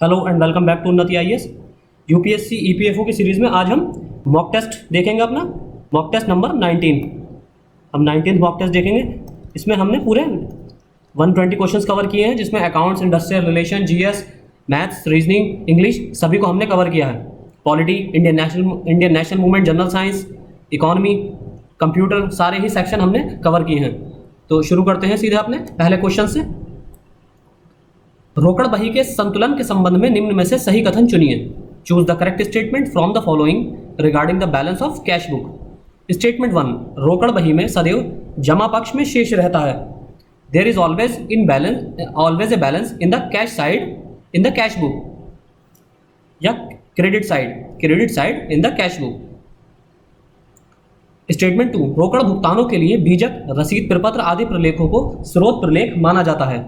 Hello and welcome back to Unnati IAS. UPSC EPFO की series में आज हम मॉक टेस्ट देखेंगे। अपना मॉक टेस्ट नंबर 19, हम 19th मॉक टेस्ट देखेंगे। इसमें हमने पूरे 120 क्वेश्चंस कवर किए हैं, जिसमें accounts, industrial relation, GS, maths, reasoning, English सभी को हमने कवर किया है। Polity, Indian national movement, general science, economy, computer, सारे ही सेक्शन हमने कवर किए हैं। तो शुरू करते हैं सीधे अपने पहले क्वेश्चन से। रोकड़ बही के संतुलन के संबंध में निम्न में से सही कथन चुनिए। Choose the correct statement from the following regarding the balance of cash book. Statement 1, रोकड़ बही में सदैव जमा पक्ष में शेष रहता है। There is always a balance in the cash side in the cash book, या credit side in the cash book. Statement 2, रोकड़ भुगतानों के लिए बीजक, रसीद, प्रपत्र आदि प्रलेखों को स्रोत प्रलेख माना जाता है।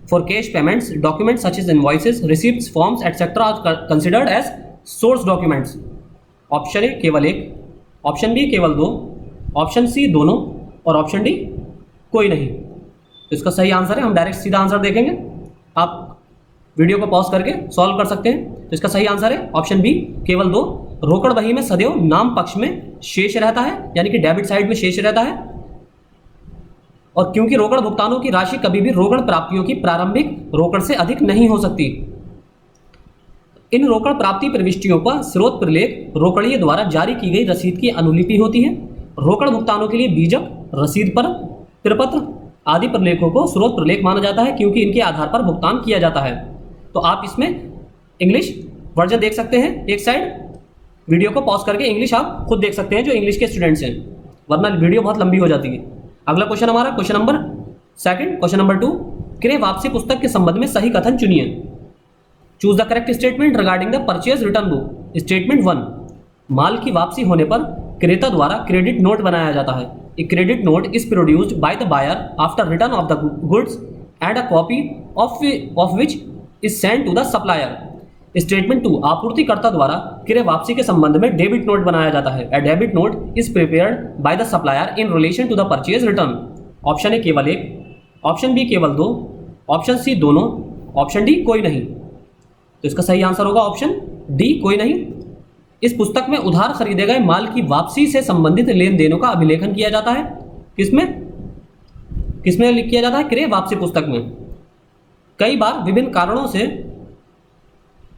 For cash payments, documents such as invoices, receipts, forms, etc. are considered as source documents. Option A केवल एक, ऑप्शन बी केवल दो, ऑप्शन सी दोनों और ऑप्शन डी कोई नहीं। तो इसका सही आंसर है, हम डायरेक्ट सीधा आंसर देखेंगे। आप वीडियो को पॉज करके सॉल्व कर सकते हैं। तो इसका सही आंसर है ऑप्शन बी केवल दो। रोकड़ बही में सदैव नाम पक्ष में शेष रहता है, यानी कि डेबिट साइड में शेष रहता है। और क्योंकि रोकड़ भुगतानों की राशि कभी भी रोकड़ प्राप्तियों की प्रारंभिक रोकड़ से अधिक नहीं हो सकती। इन रोकड़ प्राप्ति प्रविष्टियों का स्रोत प्रलेख रोकड़िये द्वारा जारी की गई रसीद की अनुलिपि होती है। रोकड़ भुगतानों के लिए बीजक, रसीद पर प्रपत्र आदि प्रलेखों को स्रोत प्रलेख माना जाता है, क्योंकि इनके आधार पर भुगतान किया जाता है। तो आप इसमें इंग्लिश वर्जन देख सकते हैं, एक साइड वीडियो को पॉज करके इंग्लिश आप खुद देख सकते हैं जो इंग्लिश के स्टूडेंट्स हैं, वरना वीडियो बहुत लंबी हो जाती है। अगला क्वेश्चन हमारा क्वेश्चन नंबर 2, क्रय वापसी पुस्तक के संबंध में सही कथन चुनिए। Choose the correct statement regarding the purchase return book. Statement 1, माल की वापसी होने पर क्रेता द्वारा क्रेडिट नोट बनाया जाता है। A credit note is produced by the buyer after return of the goods and a copy of which is sent to the supplier. Statement 2, आपूर्तिकर्ता द्वारा क्रय वापसी के संबंध में डेबिट नोट बनाया जाता है। A debit note is prepared by the supplier in relation to the purchase return. Option A केवल एक, ऑप्शन बी केवल दो, ऑप्शन सी दोनों, ऑप्शन डी कोई नहीं। तो इसका सही आंसर होगा ऑप्शन डी कोई नहीं। इस पुस्तक में उधार खरीदे गए माल की वापसी से संबंधित लेन देनों का अभिलेखन किया जाता है। किसमें किया जाता है? क्रय वापसी पुस्तक में। कई बार विभिन्न कारणों से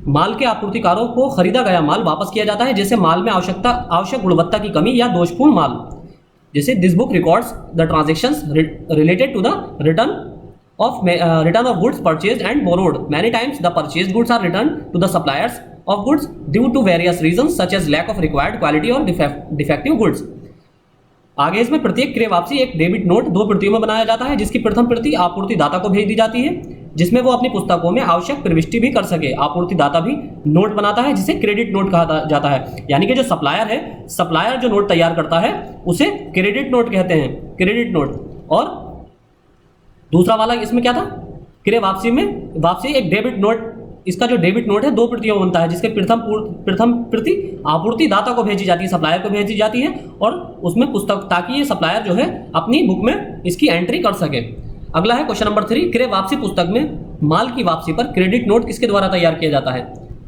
माल के आपूर्तिकारों को खरीदा गया माल वापस किया जाता है, जैसे माल में आवश्यक गुणवत्ता की कमी या दोषपूर्ण माल। जैसे this book records the transactions related to the return of goods purchased and borrowed. Many times the purchased goods are return to the suppliers of goods due to various reasons such as lack of required quality और defective goods. आगे इसमें प्रत्येक क्रय वापसी एक debit note 2 प्रतियों में बनाया जाता है, जिसकी प्रथम प्रति आपूर्तिदाता को भेज दी जाती है, जिसमें वो अपनी पुस्तकों में आवश्यक प्रविष्टि भी कर सके। आपूर्तिदाता भी नोट बनाता है, जिसे क्रेडिट नोट कहा जाता है। यानी कि जो सप्लायर जो नोट तैयार करता है उसे क्रेडिट नोट कहते हैं, क्रेडिट नोट। और दूसरा वाला इसमें क्या था? क्रय वापसी एक डेबिट नोट। इसका जो डेबिट नोट है 2 प्रतियों में बनता है, जिसके प्रथम प्रति आपूर्तिदाता को भेजी जाती है, सप्लायर को भेजी जाती है, और उसमें पुस्तक, ताकि ये सप्लायर जो है अपनी बुक में इसकी एंट्री कर सके। अगला है क्वेश्चन नंबर 3, क्रय वापसी पुस्तक में माल की वापसी पर क्रेडिट नोट किसके द्वारा तैयार किया जाता है?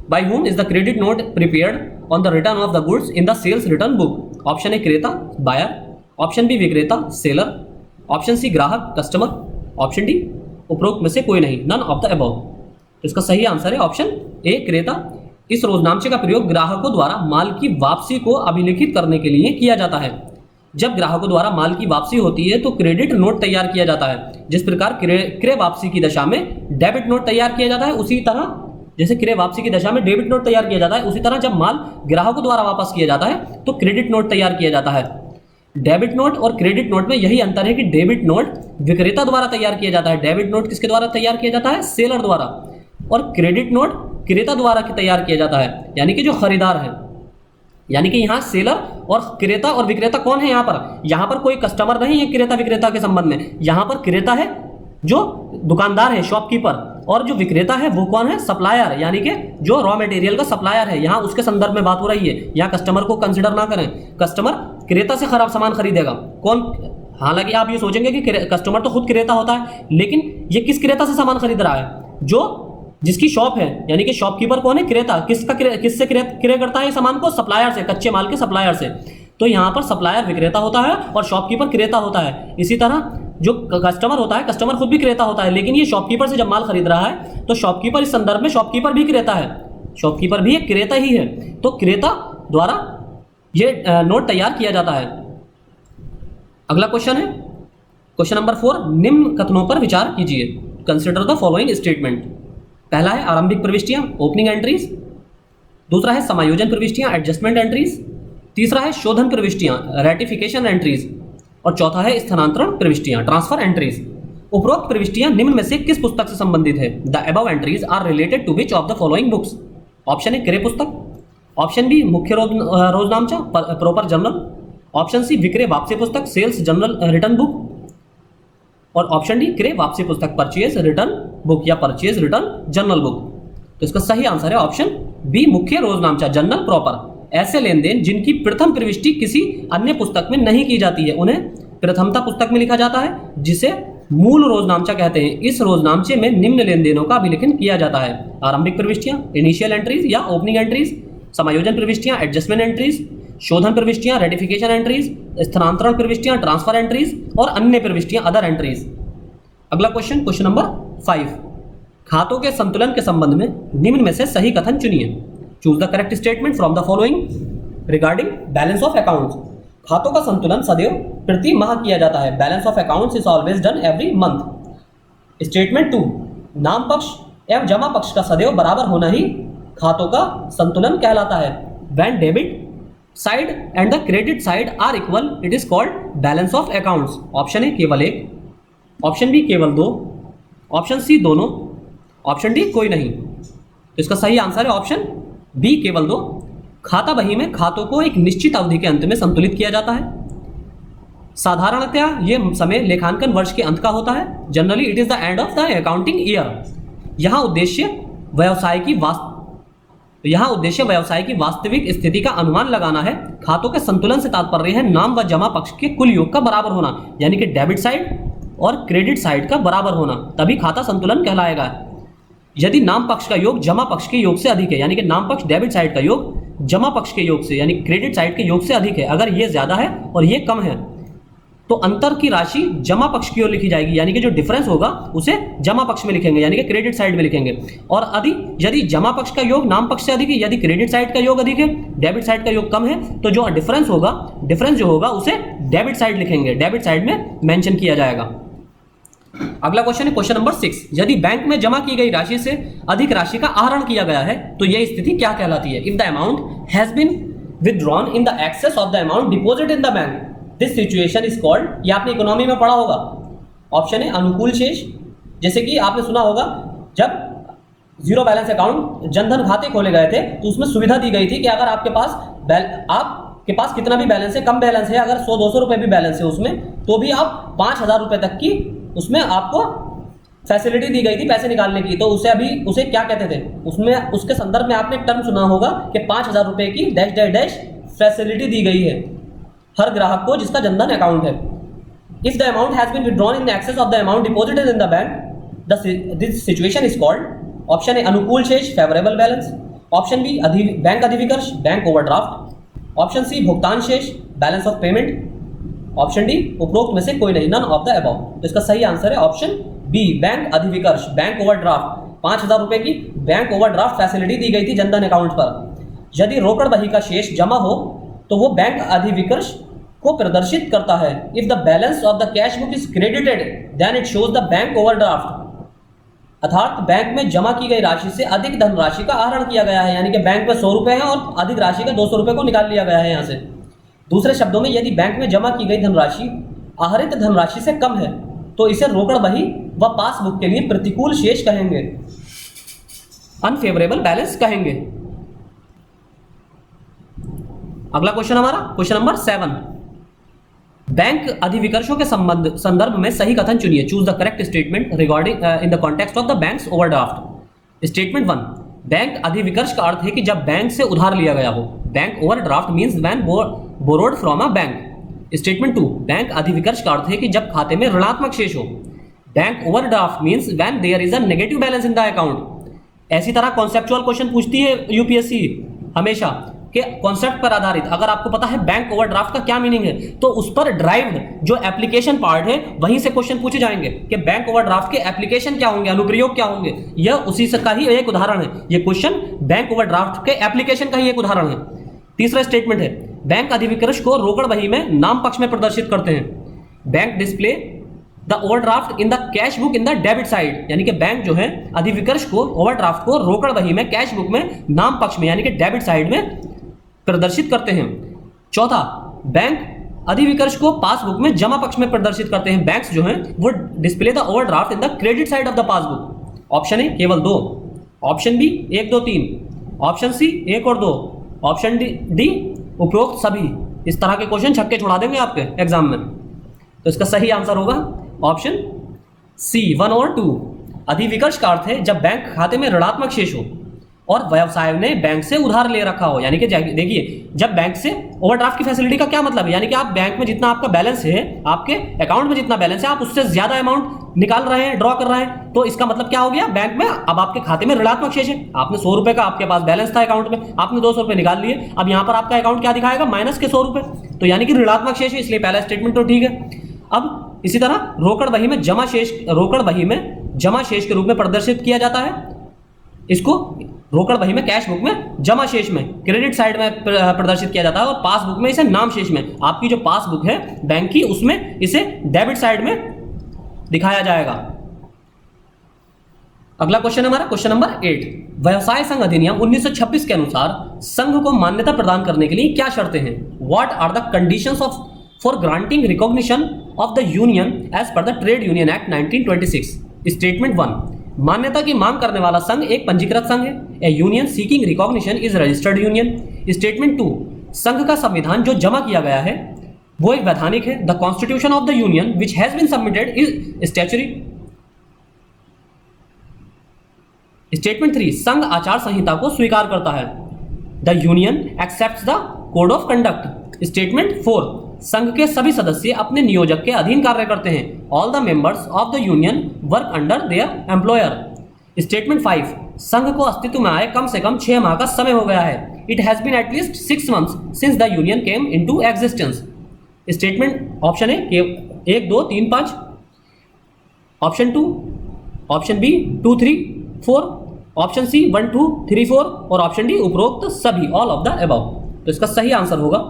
By whom is the credit note prepared on the return of the goods in the sales return book. Option A क्रेता, बायर, ऑप्शन बी विक्रेता, सेलर, ऑप्शन सी ग्राहक, कस्टमर, ऑप्शन डी उपरोक्त में से कोई नहीं, नन ऑफ द अबव। तो इसका सही आंसर है ऑप्शन ए क्रेता। इस रोजनामचे का प्रयोग ग्राहकों द्वारा माल की वापसी को अभिलिखित करने के लिए किया जाता है। जब ग्राहकों द्वारा माल की वापसी होती है तो क्रेडिट नोट तैयार किया जाता है। जिस प्रकार क्रय वापसी की दशा में डेबिट नोट तैयार किया जाता है, उसी तरह जैसे क्रय वापसी की दशा में डेबिट नोट तैयार किया जाता है, उसी तरह जब माल ग्राहकों द्वारा वापस किया जाता है तो क्रेडिट नोट तैयार किया जाता है। डेबिट नोट और क्रेडिट नोट में यही अंतर है कि डेबिट नोट विक्रेता द्वारा तैयार किया जाता है, डेबिट नोट किसके द्वारा तैयार किया जाता है? सेलर द्वारा। और क्रेडिट नोट क्रेता द्वारा तैयार किया जाता है, यानी कि जो खरीदार है। यानी कि यहाँ सेलर और क्रेता और विक्रेता कौन है? यहाँ पर कोई कस्टमर नहीं है क्रेता विक्रेता के संबंध में। यहाँ पर क्रेता है जो दुकानदार है, शॉपकीपर, और जो विक्रेता है वो कौन है? सप्लायर, यानी कि जो रॉ मटेरियल का सप्लायर है। यहाँ उसके संदर्भ में बात हो रही है। यहाँ कस्टमर को कंसिडर ना करें। कस्टमर क्रेता से खराब सामान खरीदेगा कौन? हालांकि आप ये सोचेंगे कि कस्टमर तो खुद क्रेता होता है, लेकिन ये किस क्रेता से सामान खरीद रहा है? जो जिसकी शॉप है, यानी कि शॉपकीपर कौन है? क्रेता। किससे क्रय करता है सामान को? सप्लायर से, कच्चे माल के सप्लायर से। तो यहाँ पर सप्लायर विक्रेता होता है और शॉपकीपर क्रेता होता है। इसी तरह जो कस्टमर होता है, कस्टमर खुद भी क्रेता होता है, लेकिन ये शॉपकीपर से जब माल खरीद रहा है तो शॉपकीपर, इस संदर्भ में शॉपकीपर भी क्रेता है, शॉपकीपर भी एक क्रेता ही है। तो क्रेता द्वारा ये नोट तैयार किया जाता है। अगला क्वेश्चन है क्वेश्चन नंबर 4, निम्न कथनों पर विचार कीजिए। Consider the following statement. पहला है आरंभिक प्रविष्टियां, ओपनिंग एंट्रीज। दूसरा है समायोजन प्रविष्टियां, एडजस्टमेंट एंट्रीज। तीसरा है शोधन प्रविष्टियां, रेटिफिकेशन एंट्रीज। और चौथा है स्थानांतरण प्रविष्टियां, ट्रांसफर एंट्रीज। उपरोक्त प्रविष्टियां निम्न में से किस पुस्तक से संबंधित है? The above entries are related to which of the following books? Option A क्रय पुस्तक, ऑप्शन बी मुख्य रोजनामचा, प्रॉपर जर्नल, ऑप्शन सी विक्रय वापसी पुस्तक, सेल्स जर्नल रिटर्न बुक, और ऑप्शन डी क्रय वापसी पुस्तक, परचेज रिटर्न बुक या परचेज रिटर्न जर्नल बुक। तो इसका सही आंसर है ऑप्शन बी, मुख्य रोजनामचा, जर्नल प्रॉपर। ऐसे लेन देन जिनकी प्रथम प्रविष्टि किसी अन्य पुस्तक में नहीं की जाती है उन्हें प्रथमता पुस्तक में लिखा जाता है, जिसे मूल रोजनामचा कहते हैं। इस रोजनामचे में निम्न लेन देनों का अभिलेखन किया जाता है: आरंभिक प्रविष्टियां, इनिशियल एंट्रीज या ओपनिंग एंट्रीज, समायोजन प्रविष्टियां, एडजस्टमेंट एंट्रीज, शोधन प्रविष्टियां, रेटिफिकेशन एंट्रीज, स्थानांतरण प्रविष्टियां, ट्रांसफर एंट्रीज, और अन्य प्रविष्टियां, अदर एंट्रीज। अगला क्वेश्चन, क्वेश्चन नंबर 5, खातों के संतुलन के संबंध में निम्न में से सही कथन चुनिए। Choose the correct statement from the following regarding balance of accounts. खातों का संतुलन सदैव प्रति माह किया जाता है। Balance of accounts is always done every month. Statement 2, नाम पक्ष एवं जमा पक्ष का सदैव बराबर होना ही खातों का संतुलन कहलाता है। When debit side and the credit side are equal it is called balance of accounts. Option A केवल एक, ऑप्शन बी केवल दो, ऑप्शन सी दोनों, ऑप्शन डी कोई नहीं। तो इसका सही आंसर है ऑप्शन बी केवल दो। खाता बही में खातों को एक निश्चित अवधि के अंत में संतुलित किया जाता है। साधारणतया यह समय लेखांकन वर्ष के अंत का होता है। Generally it is the end of the accounting year. यहाँ उद्देश्य व्यवसाय की वास्तविक स्थिति का अनुमान लगाना है। खातों के संतुलन से तात्पर्य है नाम व जमा पक्ष के कुल योग का बराबर होना, यानी कि डेबिट साइड और क्रेडिट साइड का बराबर होना, तभी खाता संतुलन कहलाएगा। यदि नाम पक्ष का योग जमा पक्ष के योग से अधिक है, यानी कि नाम पक्ष डेबिट साइड का योग जमा पक्ष के योग से यानी क्रेडिट साइड के योग से अधिक है, अगर ये ज्यादा है और ये कम है तो अंतर की राशि जमा पक्ष की ओर लिखी जाएगी, यानी कि जो डिफरेंस होगा उसे जमा पक्ष में लिखेंगे, यानी कि क्रेडिट साइड में लिखेंगे। और यदि जमा पक्ष का योग नाम पक्ष से अधिक है, यदि क्रेडिट साइड का योग अधिक है, डेबिट साइड का योग कम है, तो जो डिफरेंस जो होगा उसे डेबिट साइड लिखेंगे, डेबिट साइड में मेंशन किया जाएगा। अगला क्वेश्चन है क्वेश्चन नंबर 6, यदि बैंक में जमा की गई राशि से अधिक राशि का आहरण किया गया है तो यह स्थिति क्या कहलाती है? If the amount has been withdrawn in the excess of the amount deposit in the bank, this situation is called, ये आपने इकोनॉमी में पढ़ा होगा। ऑप्शन है अनुकूल शेष, जैसे कि आपने सुना होगा जब जीरो बैलेंस अकाउंट जनधन खाते खोले गए थे तो उसमें सुविधा दी गई थी कि अगर आपके पास कितना भी बैलेंस है, कम बैलेंस है, अगर 100-200 रुपए भी बैलेंस है उसमें, तो भी आप 5,000 रुपए तक की उसमें आपको फैसिलिटी दी गई थी पैसे निकालने की। तो उसे क्या कहते थे? उसमें उसके संदर्भ में आपने टर्म सुना होगा कि 5,000 रुपए की डैश डैश डैश फैसिलिटी दी गई है हर ग्राहक को जिसका जनधन अकाउंट है। If the amount has been withdrawn in excess of the amount deposited in the bank, this situation is called, option A अनुकूल शेष favourable balance, option B bank अधिविकर्ष बैंक ओवरड्राफ्ट, ऑप्शन सी भुगतान शेष balance of payment, option D उपरोक्त में से कोई नहीं, नन ऑफ द अबव। तो इसका सही आंसर है ऑप्शन बी बैंक अधिविकर्ष बैंक ओवरड्राफ्ट। 5,000 रुपए की बैंक ओवरड्राफ्ट फैसिलिटी दी गई थी जनधन अकाउंट पर। यदि रोकड़ बही का शेष जमा हो तो वो बैंक अधिविकर्ष को प्रदर्शित करता है। If the balance of the cash book is credited then it shows the bank overdraft, अर्थात बैंक में जमा की गई राशि से अधिक धनराशि का आहरण किया गया है, यानी कि बैंक में 100 रुपए है और अधिक राशि का 200 रुपए को निकाल लिया गया है यहाँ से। दूसरे शब्दों में यदि बैंक में जमा की गई धनराशि आहरित धनराशि से कम है तो इसे रोकड़ बही व पासबुक के लिए प्रतिकूल शेष कहेंगे, अनफेवरेबल बैलेंस कहेंगे। अगला क्वेश्चन हमारा क्वेश्चन नंबर 7, बैंक अधिविकर्षों के संदर्भ में सही कथन चुनिए। Choose the correct statement regarding in the context of the bank's overdraft. Statement 1, bank अधिविकर्ष का अर्थ है कि जब बैंक से उधार लिया गया हो। Bank overdraft means when borrowed from a bank. Statement 2, bank अधिविकर्ष का अर्थ है कि जब खाते में ऋणात्मक शेष हो। Bank overdraft means when there is a negative balance in the account. ऐसी तरह कॉन्सेप्चुअल क्वेश्चन पूछती है यूपीएससी हमेशा कि कॉन्सेप्ट पर आधारित, अगर आपको पता है बैंक ओवरड्राफ्ट का क्या मीनिंग है तो उस पर ड्राइव्ड जो एप्लीकेशन पार्ट है वहीं से क्वेश्चन पूछे जाएंगे कि बैंक ओवरड्राफ्ट के एप्लीकेशन क्या होंगे, अनुप्रयोग क्या होंगे। यह उसी से का ही एक उदाहरण है, यह क्वेश्चन बैंक ओवरड्राफ्ट के एप्लीकेशन का ही एक उदाहरण है। तीसरा स्टेटमेंट है बैंक अधिविकृत को रोकड़ बही में नाम पक्ष में प्रदर्शित करते हैं। Bank display the overdraft in the cash book in the debit side, यानी कि बैंक जो है अधिविकृत को ओवरड्राफ्ट को रोकड़ बही में कैश बुक में नाम पक्ष में यानी कि डेबिट साइड में प्रदर्शित करते हैं। चौथा, बैंक अधिविकृत को पासबुक में जमा पक्ष में प्रदर्शित करते हैं। बैंक्स जो हैं वो display the overdraft in the credit side of the passbook. Option A केवल 2, ऑप्शन बी 1 2 3, ऑप्शन सी 1 और 2, ऑप्शन डी उपरोक्त सभी। इस तरह के क्वेश्चन छक्के छुड़ा देंगे आपके एग्जाम में। तो इसका सही आंसर होगा ऑप्शन सी 1 और 2। अधिविकृत का अर्थ है जब बैंक खाते में ऋणात्मक शेष हो और व्यवसाय ने बैंक से उधार ले रखा हो। यानी कि देखिए, जब बैंक से ओवरड्राफ्ट की फैसिलिटी का क्या मतलब है, यानी कि आप बैंक में जितना आपका बैलेंस है, आपके अकाउंट में जितना बैलेंस है, आप उससे ज्यादा अमाउंट निकाल रहे हैं, ड्रॉ कर रहे हैं, तो इसका मतलब क्या हो गया, बैंक में अब आपके खाते में ऋणात्मक शेष है। आपने 100 रुपए का आपके पास बैलेंस था अकाउंट में, आपने 200 रुपए निकाल लिए, अब यहाँ पर आपका अकाउंट क्या दिखाएगा, माइनस के 100 रुपए, तो यानी कि ऋणात्मक शेष है, इसलिए पहला स्टेटमेंट तो ठीक है। अब इसी तरह रोकड़ बही में जमा शेष, रोकड़ बही में जमा शेष के रूप में प्रदर्शित किया जाता है। इसको रोकड़ बही में कैश बुक में जमा शेष में क्रेडिट साइड में प्रदर्शित किया जाता है और पासबुक में इसे नाम शेष में, आपकी जो पासबुक है बैंक की उसमें इसे डेबिट साइड में दिखाया जाएगा। अगला क्वेश्चन हमारा क्वेश्चन नंबर 8, व्यवसाय संघ अधिनियम 1926 के अनुसार संघ को मान्यता प्रदान करने के लिए क्या शर्तें हैं? What are the conditions of for granting recognition of the union as per the trade union act 1926। Statement 1, मान्यता की मांग करने वाला संघ एक पंजीकृत संघ है। A union seeking recognition is registered union. Statement 2, संघ का संविधान जो जमा किया गया है वो एक वैधानिक है। The constitution of the union which has been submitted is statutory. Statement 3, संघ आचार संहिता को स्वीकार करता है। The union accepts the code of conduct. Statement 4, संघ के सभी सदस्य अपने नियोजक के अधीन कार्य करते हैं। All the members of the union work under their employer. Statement 5, संघ को अस्तित्व में आए कम से कम 6 माह का समय हो गया है। It has been at least 6 months since the union came into existence. Statement option A 1 2 3 5, option 2, option B 2 3 4, option C 1 2 3 4 और ऑप्शन डी उपरोक्त सभी, ऑल ऑफ द अबव। तो इसका सही आंसर होगा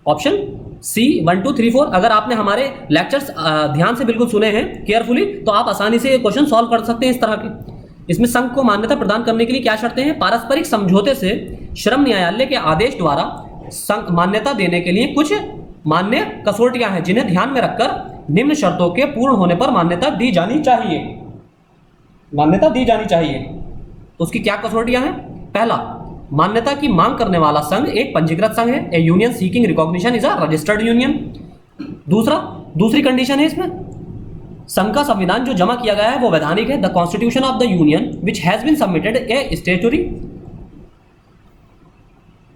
ऑप्शन सी 1 2 3 4। अगर आपने हमारे लेक्चर्स ध्यान से बिल्कुल सुने हैं केयरफुली तो आप आसानी से ये क्वेश्चन सॉल्व कर सकते हैं इस तरह के। इसमें संघ को मान्यता प्रदान करने के लिए क्या शर्तें हैं? पारस्परिक समझौते से श्रम न्यायालय के आदेश द्वारा संघ मान्यता देने के लिए कुछ मान्य कसौटियां हैं जिन्हें ध्यान में रखकर निम्न शर्तों के पूर्ण होने पर मान्यता दी जानी चाहिए। मान्यता दी जानी चाहिए तो उसकी क्या कसौटियां हैं? पहला, मान्यता की मांग करने वाला संघ एक पंजीकृत संघ है। A union seeking recognition is a registered union. दूसरी कंडीशन है इसमें, संघ का संविधान जो जमा किया गया है वो वैधानिक है। The constitution of the union which has been submitted a statutory.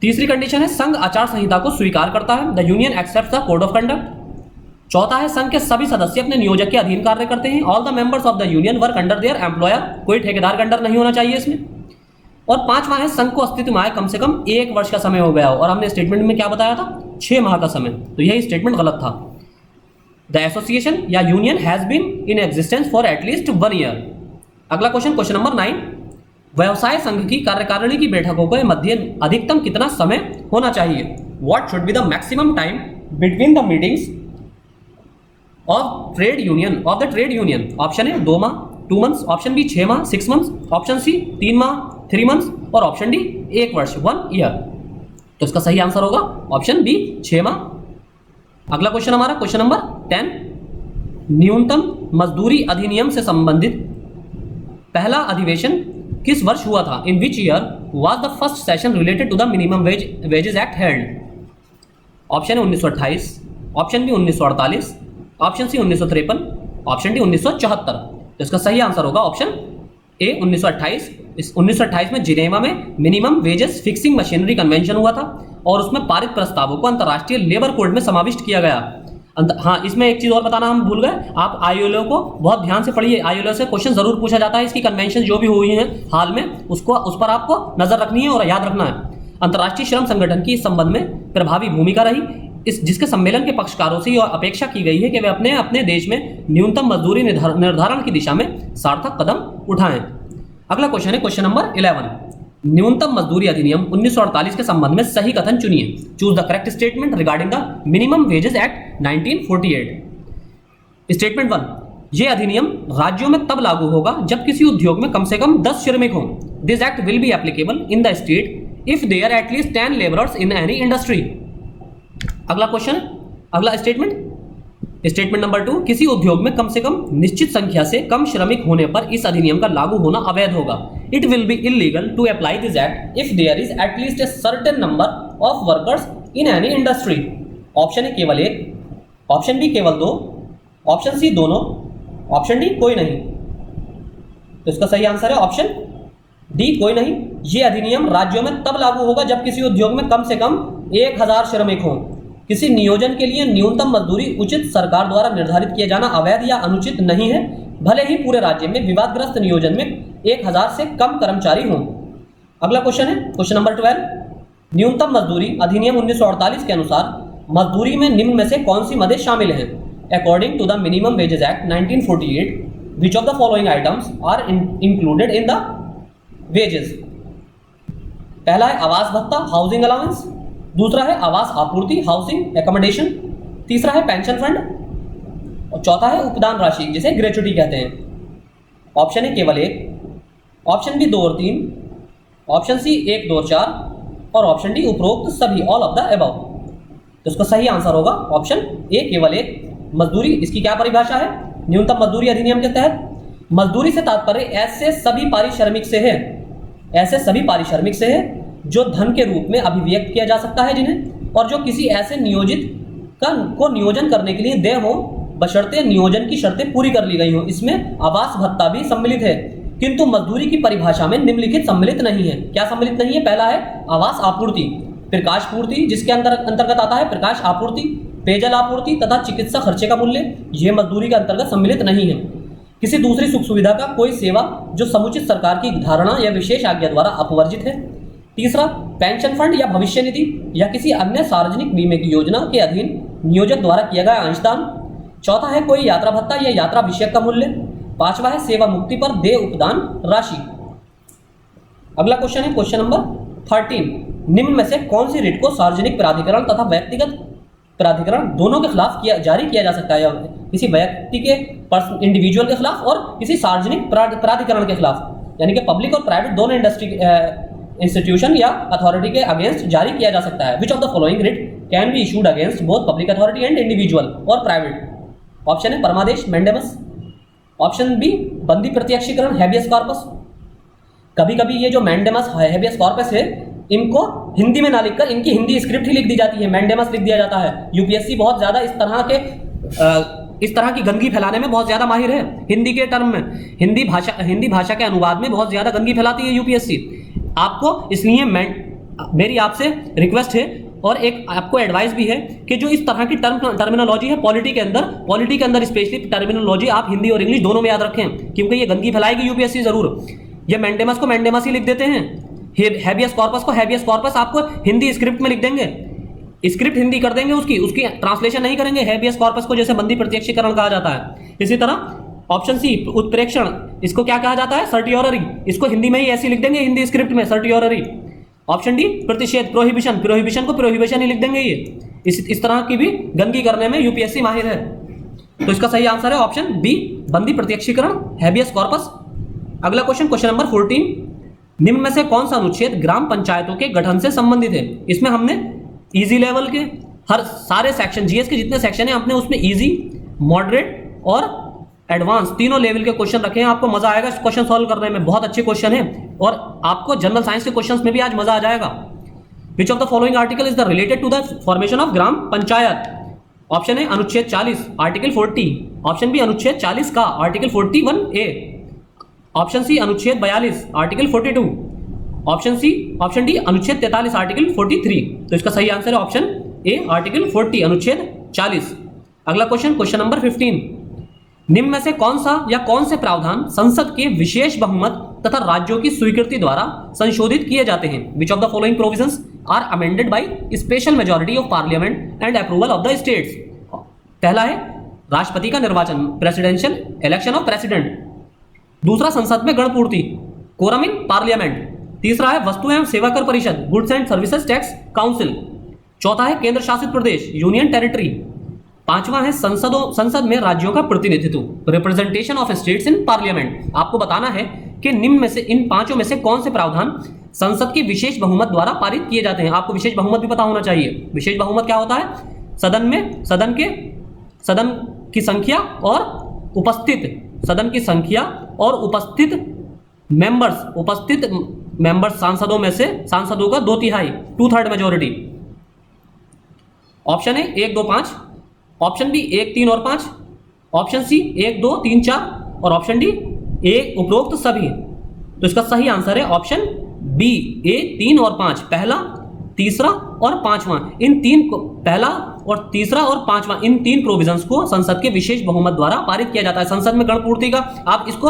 तीसरी कंडीशन है, संघ आचार संहिता को स्वीकार करता है। The union accepts the code of conduct. चौथा है, संघ के सभी सदस्य अपने नियोजक के अधीन कार्य करते हैं। All the members of the union work under their employer. कोई ठेकेदार का अंडर नहीं होना चाहिए इसमें। और पांचवा है, संघ को अस्तित्व में आए कम से कम 1 वर्ष का समय हो गया हो, और हमने स्टेटमेंट में क्या बताया था, 6 माह का समय, तो यही स्टेटमेंट गलत था। द एसोसिएशन या union has been in existence for at least 1 year. अगला क्वेश्चन क्वेश्चन नंबर 9, व्यवसाय संघ की कार्यकारिणी की बैठकों के मध्य अधिकतम कितना समय होना चाहिए? What should be the maximum time between the meetings of trade union? Option A 2 माह 2 months, ऑप्शन बी 6 माह 6 months, ऑप्शन सी 3 माह 3 months और ऑप्शन डी 1 वर्ष 1 ईयर। तो इसका सही आंसर होगा ऑप्शन बी 6 माह। अगला क्वेश्चन हमारा क्वेश्चन नंबर 10, न्यूनतम मजदूरी अधिनियम से संबंधित पहला अधिवेशन किस वर्ष हुआ था? In which year was the first session related to the minimum wages act held? Option है 1928, option B 1948, option C 1953, option D 1974। तो इसका सही आंसर होगा ऑप्शन ए 1928। इस 1928 में जिनेवा में minimum wages fixing machinery convention हुआ था और उसमें पारित प्रस्तावों को अंतर्राष्ट्रीय लेबर कोड में समाविष्ट किया गया। हाँ, इसमें एक चीज़ और बताना हम भूल गए, आप आईएलओ को बहुत ध्यान से पढ़िए। आईएलओ से क्वेश्चन जरूर पूछा जाता है, इसकी कन्वेंशन जो भी हुई हैं हाल में उसको उस पर आपको नजर रखनी है और याद रखना है। अंतर्राष्ट्रीय श्रम संगठन की इस संबंध में प्रभावी भूमिका रही, जिसके सम्मेलन के पक्षकारों से यह अपेक्षा की गई है कि वे अपने अपने देश में न्यूनतम मजदूरी निर्धारण की दिशा में सार्थक कदम उठाएं। अगला क्वेश्चन है क्वेश्चन नंबर 11। न्यूनतम मजदूरी अधिनियम 1948 के संबंध में सही कथन चुनिए। Choose the correct statement regarding the minimum wages act 1948। Statement 1, यह अधिनियम राज्यों में तब लागू होगा जब किसी उद्योग में कम से कम 10 श्रमिक हों। This act will be applicable in the state if there at least 10 labourers in any industry. अगला क्वेश्चन, अगला स्टेटमेंट नंबर 2, किसी उद्योग में कम से कम निश्चित संख्या से कम श्रमिक होने पर इस अधिनियम का लागू होना अवैध होगा। It will be illegal to apply this act if there is at least a certain number of workers in any industry. Option A केवल 1, ऑप्शन बी केवल 2, ऑप्शन सी दोनों, ऑप्शन डी कोई नहीं। तो इसका सही आंसर है ऑप्शन डी कोई नहीं। यह अधिनियम राज्यों में तब लागू होगा जब किसी उद्योग में कम से कम 1000 श्रमिक हों। किसी नियोजन के लिए न्यूनतम मजदूरी उचित सरकार द्वारा निर्धारित किया जाना अवैध या अनुचित नहीं है, भले ही पूरे राज्य में विवादग्रस्त नियोजन में 1000 से कम कर्मचारी हों। अगला क्वेश्चन है क्वेश्चन नंबर 12। न्यूनतम मजदूरी अधिनियम 1948 के अनुसार मजदूरी में निम्न में से कौन सी मदें शामिल हैं? According to the minimum wages act 1948, which of the following items are included in the wages? पहला है आवास भत्ता, हाउसिंग अलाउंस। दूसरा है आवास आपूर्ति, हाउसिंग एकोमोडेशन। तीसरा है पेंशन फंड और चौथा है उपदान राशि, जिसे ग्रेच्युटी कहते हैं। ऑप्शन है केवल 1, ऑप्शन बी 2 और 3, ऑप्शन सी 1, 2 और 4 और ऑप्शन डी उपरोक्त सभी, ऑल ऑफ द अबव। तो इसका सही आंसर होगा ऑप्शन ए केवल 1। मजदूरी, इसकी क्या परिभाषा है न्यूनतम मजदूरी अधिनियम के तहत? मजदूरी से तात्पर्य ऐसे सभी पारिश्रमिक से है, ऐसे सभी पारिश्रमिक से है जो धन के रूप में अभिव्यक्त किया जा सकता है जिन्हें, और जो किसी ऐसे नियोजित को नियोजन करने के लिए देय हो, बशर्ते नियोजन की शर्तें पूरी कर ली गई हो। इसमें आवास भत्ता भी सम्मिलित है, किंतु मजदूरी की परिभाषा में निम्नलिखित सम्मिलित नहीं है। क्या सम्मिलित नहीं है? पहला है आवास आपूर्ति, प्रकाश पूर्ति जिसके अंतर्गत आता है प्रकाश आपूर्ति, पेयजल आपूर्ति तथा चिकित्सा खर्चे का मूल्य, यह मजदूरी के अंतर्गत सम्मिलित नहीं है। किसी दूसरी सुख सुविधा का कोई सेवा जो समुचित सरकार की धारणा या विशेष आज्ञा द्वारा अपवर्जित है। तीसरा, पेंशन फंड या भविष्य निधि या किसी अन्य सार्वजनिक बीमे की योजना के अधीन नियोजक द्वारा किया गया अंशदान। चौथा है कोई यात्रा भत्ता या यात्रा विषयक का मूल्य। पांचवा है सेवा मुक्ति पर देय उपदान राशि। अगला क्वेश्चन है क्वेश्चन नंबर 13। निम्न में से कौन सी रिट को सार्वजनिक प्राधिकरण तथा व्यक्तिगत प्राधिकरण दोनों के खिलाफ जारी किया जा सकता है? किसी व्यक्ति के इंडिविजुअल के खिलाफ और किसी सार्वजनिक प्राधिकरण के खिलाफ, यानी कि पब्लिक और प्राइवेट दोनों इंस्टीट्यूशन या अथॉरिटी के अगेंस्ट जारी किया जा सकता है। Which of the following writ can be issued against both public authority and individual और प्राइवेट? ऑप्शन है परमादेश, मैंडेमस। ऑप्शन बी बंदी प्रत्यक्षीकरण, हैबियस कॉर्पस। कभी कभी ये जो मैंडेमस हैबियस कॉर्पस है, इनको हिंदी में ना लिखकर इनकी हिंदी स्क्रिप्ट ही लिख दी जाती है, मैंडेमस लिख दिया जाता है। यूपीएससी बहुत ज्यादा इस तरह की गंदगी फैलाने में बहुत ज्यादा माहिर है। हिंदी के टर्म में, हिंदी भाषा के अनुवाद में बहुत ज्यादा गंदगी फैलाती है यूपीएससी। आपको इसलिए मेरी आपसे रिक्वेस्ट है और एक आपको एडवाइस भी है कि जो इस तरह की टर्मिनोलॉजी है पॉलिटी के अंदर स्पेशली टर्मिनोलॉजी आप हिंदी और इंग्लिश दोनों में याद रखें, क्योंकि ये गंदगी फैलाएगी यूपीएससी जरूर। ये मैंडेमस को मैंडेमस ही लिख देते हैं, हैबियस कॉर्पस को हैबियस कॉर्पस आपको हिंदी स्क्रिप्ट में लिख देंगे, स्क्रिप्ट हिंदी कर देंगे, उसकी ट्रांसलेशन नहीं करेंगे। हैबियस कॉर्पस को जैसे बंदी प्रत्यक्षीकरण कहा जाता है, इसी तरह ऑप्शन सी उत्प्रेक्षण, इसको क्या कहा जाता है? सर्टियोररी, इसको हिंदी में ही ऐसे लिख देंगे, हिंदी स्क्रिप्ट में सर्टियोररी। ऑप्शन डी प्रतिषेध, प्रोहिबिशन, प्रोहिबिशन को प्रोहिबिशन ही लिख देंगे। ये इस तरह की भी गंदगी करने में यूपीएससी माहिर है। तो इसका सही आंसर है ऑप्शन बी बंदी प्रत्यक्षीकरण, हैबियस कॉर्पस। अगला क्वेश्चन, क्वेश्चन नंबर 14। निम्न में से कौन सा अनुच्छेद ग्राम पंचायतों के गठन से संबंधित है? इसमें हमने इजी लेवल के हर सारे सेक्शन, जीएस के जितने सेक्शन है हमने उसमें इजी, मॉडरेट और एडवांस तीनों लेवल के क्वेश्चन रखे हैं। आपको मजा आएगा इस क्वेश्चन सॉल्व करने में, बहुत अच्छे क्वेश्चन हैं और आपको जनरल साइंस के क्वेश्चंस में भी आज मजा आ जाएगा। Which of the following article is the related to the formation of gram panchayat? Option है अनुच्छेद 40 आर्टिकल 40, ऑप्शन बी अनुच्छेद 40 का आर्टिकल 41A, ऑप्शन सी अनुच्छेद 42 आर्टिकल 42, ऑप्शन डी अनुच्छेद 43 आर्टिकल 43। तो इसका सही आंसर है ऑप्शन ए आर्टिकल 40 अनुच्छेद 40। अगला क्वेश्चन, क्वेश्चन नंबर 15, निम्न में से कौन सा या कौन से प्रावधान संसद के विशेष बहुमत तथा राज्यों की स्वीकृति द्वारा संशोधित किए जाते हैं? Which of the following provisions are amended by special majority of parliament and approval of the states? पहला है राष्ट्रपति का निर्वाचन, प्रेसिडेंशियल इलेक्शन ऑफ प्रेसिडेंट। दूसरा, संसद में गणपूर्ति, कोरम इन पार्लियामेंट। तीसरा है वस्तु एवं सेवा कर परिषद, goods and services tax council. चौथा है केंद्र शासित प्रदेश, यूनियन टेरिटरी। पांचवा है संसद में राज्यों का प्रतिनिधित्व, representation of states in parliament. आपको बताना है कि निम्न में से, इन पांचों में से कौन से प्रावधान संसद के विशेष बहुमत द्वारा पारित किए जाते हैं। आपको विशेष बहुमत भी पता होना चाहिए। विशेष बहुमत क्या होता है? सदन की संख्या और उपस्थित मेंबर्स सांसदों का 2/3 2/3 majority. Option A 1, 2, 5, option B 1, 3 और 5, ऑप्शन सी 1, 2, 3, 4 और ऑप्शन डी ए उपरोक्त सभी। तो इसका सही आंसर है ऑप्शन बी, ए 3 और 5, पहला, तीसरा और पांचवा। इन तीन को, पहला और तीसरा और पांचवा, इन तीन प्रोविजंस को संसद के विशेष बहुमत द्वारा पारित किया जाता है। संसद में गणपूर्ति का आप इसको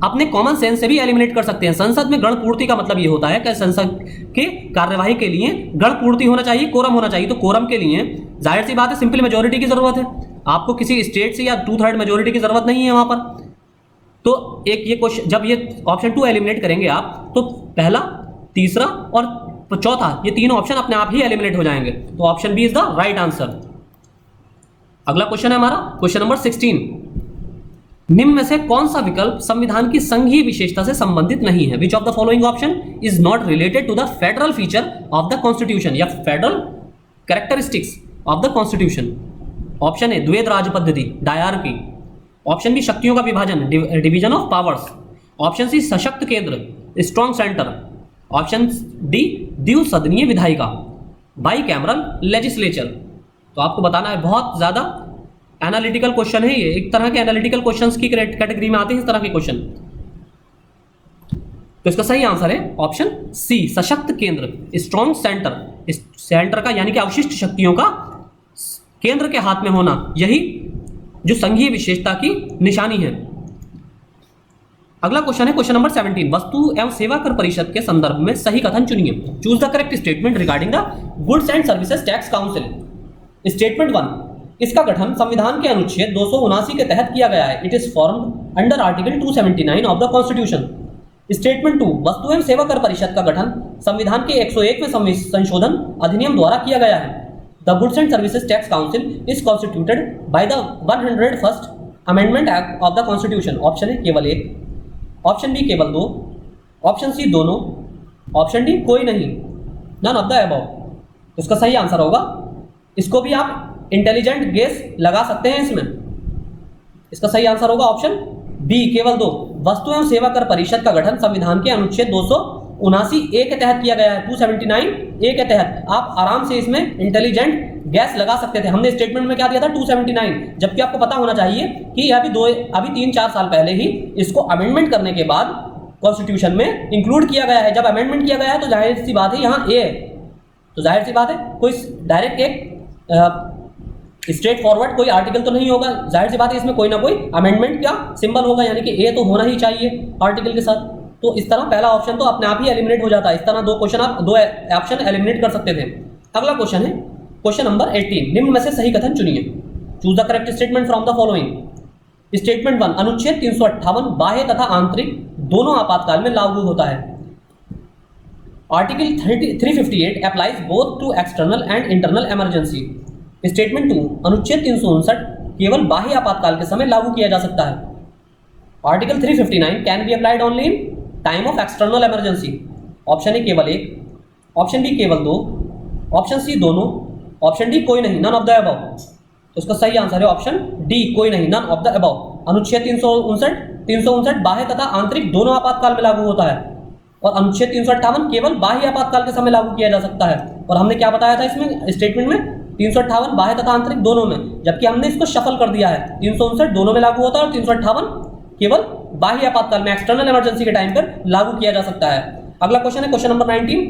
अपने कॉमन सेंस से भी एलिमिनेट कर सकते हैं। संसद में गणपूर्ति का मतलब ये होता है कि संसद के कार्यवाही के लिए गणपूर्ति होना चाहिए, कोरम होना चाहिए। तो कोरम के लिए जाहिर सी बात है सिंपल मेजोरिटी की जरूरत है। आपको किसी स्टेट से या 2/3 मेजोरिटी की जरूरत नहीं है वहां पर। तो एक ये क्वेश्चन, जब ये ऑप्शन 2 एलिमिनेट करेंगे आप, तो पहला, तीसरा और चौथा, ये तीनों ऑप्शन अपने आप ही एलिमिनेट हो जाएंगे। तो option B is the right answer. अगला क्वेश्चन है हमारा क्वेश्चन नंबर 16, निम्न में से कौन सा विकल्प संविधान की संघीय विशेषता से संबंधित नहीं है? Which of the following option is not related to the federal feature of the constitution या federal characteristics of the constitution? Option A द्वैध राज्य पद्धति, डायरकी। ऑप्शन बी शक्तियों का विभाजन, division of powers. Option C सशक्त केंद्र, स्ट्रॉन्ग सेंटर। ऑप्शन डी द्विसदनीय विधायिका, बाई कैमरल लेजिस्लेचर। तो आपको बताना है, बहुत ज्यादा एनालिटिकल क्वेश्चन है ये, एक तरह के एनालिटिकल क्वेश्चंस की कैटेगरी में आते हैं इस तरह के क्वेश्चन। तो इसका सही आंसर है ऑप्शन सी, सशक्त केंद्र, स्ट्रॉन्ग सेंटर। सेंटर का यानी कि अवशिष्ट शक्तियों का केंद्र के हाथ में होना, यही जो संघीय विशेषता की निशानी है। अगला क्वेश्चन है क्वेश्चन नंबर 17, वस्तु एवं सेवा कर परिषद के संदर्भ में सही कथन चुनिए। Choose the correct statement regarding the goods and services tax council. Statement 1, इसका गठन संविधान के अनुच्छेद 279 के तहत किया गया है। It is formed under article 279 of the constitution. Statement 2, वस्तु एवं सेवा कर परिषद का गठन संविधान के 101वें संशोधन अधिनियम द्वारा किया गया है। The goods and services tax council is constituted by the 101st amendment act of the constitution. Option A केवल 1, ऑप्शन बी केवल 2, ऑप्शन सी दोनों, ऑप्शन डी कोई नहीं, नन ऑफ द अबव। इसका सही आंसर होगा, इसको भी आप इंटेलिजेंट गेस लगा सकते हैं इसमें। इसका सही आंसर होगा ऑप्शन बी केवल 2, वस्तु एवं सेवा कर परिषद का गठन संविधान के अनुच्छेद 279A के तहत किया गया है, 279A के तहत। आप आराम से इसमें इंटेलिजेंट गैस लगा सकते थे। हमने स्टेटमेंट में क्या दिया था 279, जबकि आपको पता होना चाहिए कि अभी 3-4 साल पहले ही इसको अमेंडमेंट करने के बाद कॉन्स्टिट्यूशन में इंक्लूड किया गया है। जब अमेंडमेंट किया गया है तो जाहिर सी बात है यहाँ ए है, तो जाहिर सी बात है कोई डायरेक्ट एक स्ट्रेट फॉरवर्ड कोई आर्टिकल तो नहीं होगा। जाहिर सी बात है इसमें कोई ना कोई अमेंडमेंट का सिंबल होगा, यानी कि ए तो होना ही चाहिए आर्टिकल के साथ। तो इस तरह पहला ऑप्शन तो अपने आप ही एलिमिनेट हो जाता है। इस तरह दो ऑप्शन एलिमिनेट कर सकते थे। अगला क्वेश्चन है क्वेश्चन नंबर 18, निम्न में से सही कथन चुनिए। Choose the correct statement from the following. Statement 1, अनुच्छेद 358 बाह्य तथा आंतरिक दोनों आपातकाल में लागू होता है। Article 358 applies both to external and internal emergency. Statement 2, अनुच्छेद 359 केवल बाह्य आपातकाल के समय लागू किया जा सकता है। Article 359 can be applied only in time of external emergency. Option A केवल 1, ऑप्शन बी केवल 2, ऑप्शन सी दोनों, ऑप्शन डी कोई नहीं, नन ऑफ द अबव। तो इसका सही आंसर है ऑप्शन डी, कोई नहीं, नन ऑफ द अबव। अनुच्छेद 359 बाह्य तथा आंतरिक दोनों आपातकाल में लागू होता है और अनुच्छेद 358 केवल बाह्य आपातकाल के समय लागू किया जा सकता है। और हमने क्या बताया था इसमें स्टेटमेंट में 358 बाह्य तथा आंतरिक दोनों में, जबकि हमने इसको शफल कर दिया है। 359 दोनों में लागू होता है और 358 केवल बाह्य आपातकाल में एक्सटर्नल इमरजेंसी के टाइम पर लागू किया जा सकता है। अगला क्वेश्चन है क्वेश्चन नंबर 19,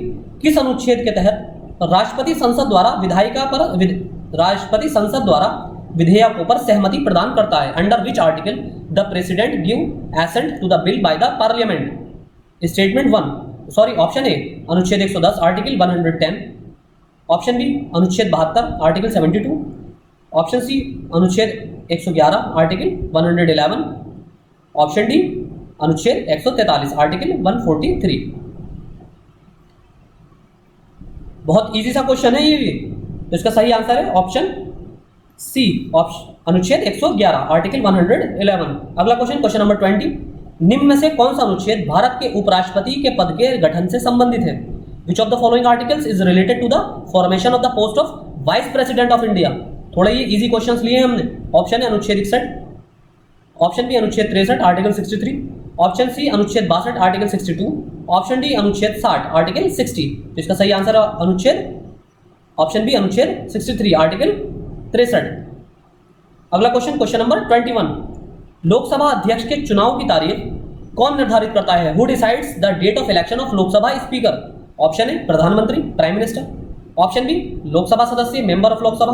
किस अनुच्छेद के तहत राष्ट्रपति संसद द्वारा विधेयकों पर सहमति प्रदान करता है? Under which article the president give assent to the bill by the parliament? Statement 1 sorry option A अनुच्छेद 110 आर्टिकल 110, ऑप्शन बी अनुच्छेद 72 आर्टिकल 72, ऑप्शन सी अनुच्छेद 111 आर्टिकल 111, ऑप्शन डी अनुच्छेद 143 आर्टिकल 143। बहुत इजी सा क्वेश्चन है ये भी, तो इसका सही आंसर है ऑप्शन सी, अनुच्छेद 111 आर्टिकल 111। अगला क्वेश्चन, क्वेश्चन नंबर 20, निम्न में से कौन सा अनुच्छेद भारत के उपराष्ट्रपति के पद के गठन से संबंधित है? Which of the following articles is related to the formation of the post of vice president of India? थोड़े ये इजी क्वेश्चंस लिए हैं हमने। ऑप्शन है अनुच्छेद 61, ऑप्शन बी अनुच्छेद 63 आर्टिकल 63, ऑप्शन सी अनुच्छेद 62 आर्टिकल 62, ऑप्शन डी अनुच्छेद 60 आर्टिकल 60। तो इसका सही आंसर है अनुच्छेद ऑप्शन बी अनुच्छेद 63 आर्टिकल 63। अगला क्वेश्चन, क्वेश्चन नंबर 21, लोकसभा अध्यक्ष के चुनाव की तारीख कौन निर्धारित करता है? Who decides the date of election of Lok Sabha speaker? Option A प्रधानमंत्री prime minister, option B Lok Sabha सदस्य member of Lok Sabha,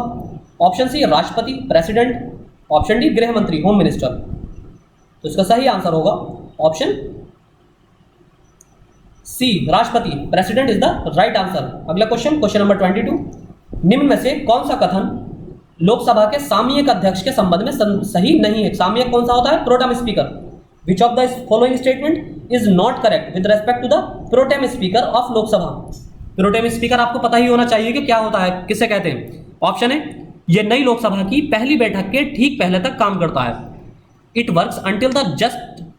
option C राष्ट्रपति प्रेसिडेंट, ऑप्शन डी गृह मंत्री होम मिनिस्टर। तो इसका सही आंसर होगा ऑप्शन सी राष्ट्रपति president is the right answer. अगला क्वेश्चन, क्वेश्चन नंबर 22, निम्न में से कौन सा कथन लोकसभा के सामयिक अध्यक्ष के संबंध में सही नहीं है? सामयिक कौन सा होता है? Pro tem speaker. Which of the following statement is not correct with respect to the pro tem speaker of Lok Sabha? Pro tem speaker आपको पता ही होना चाहिए कि क्या होता है, किसे कहते हैं। ऑप्शन है ये नई लोकसभा की पहली बैठक के ठीक पहले तक काम करता है। It works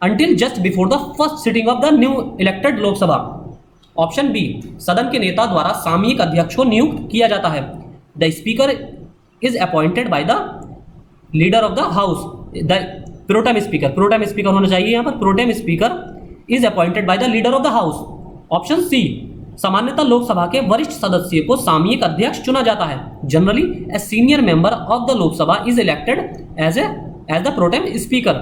until just before the first sitting of the new elected Lok Sabha. Option B सदन के नेता द्वारा सामयिक अध्यक्ष को नियुक्त किया जाता है। The speaker is appointed by the leader of the house. The pro tem speaker होना चाहिए यहाँ पर। Pro tem speaker is appointed by the leader of the house. Option C सामान्यतः लोकसभा के वरिष्ठ सदस्य को सामयिक अध्यक्ष चुना जाता है। Generally a senior member of the Lok Sabha is elected as the pro tem speaker.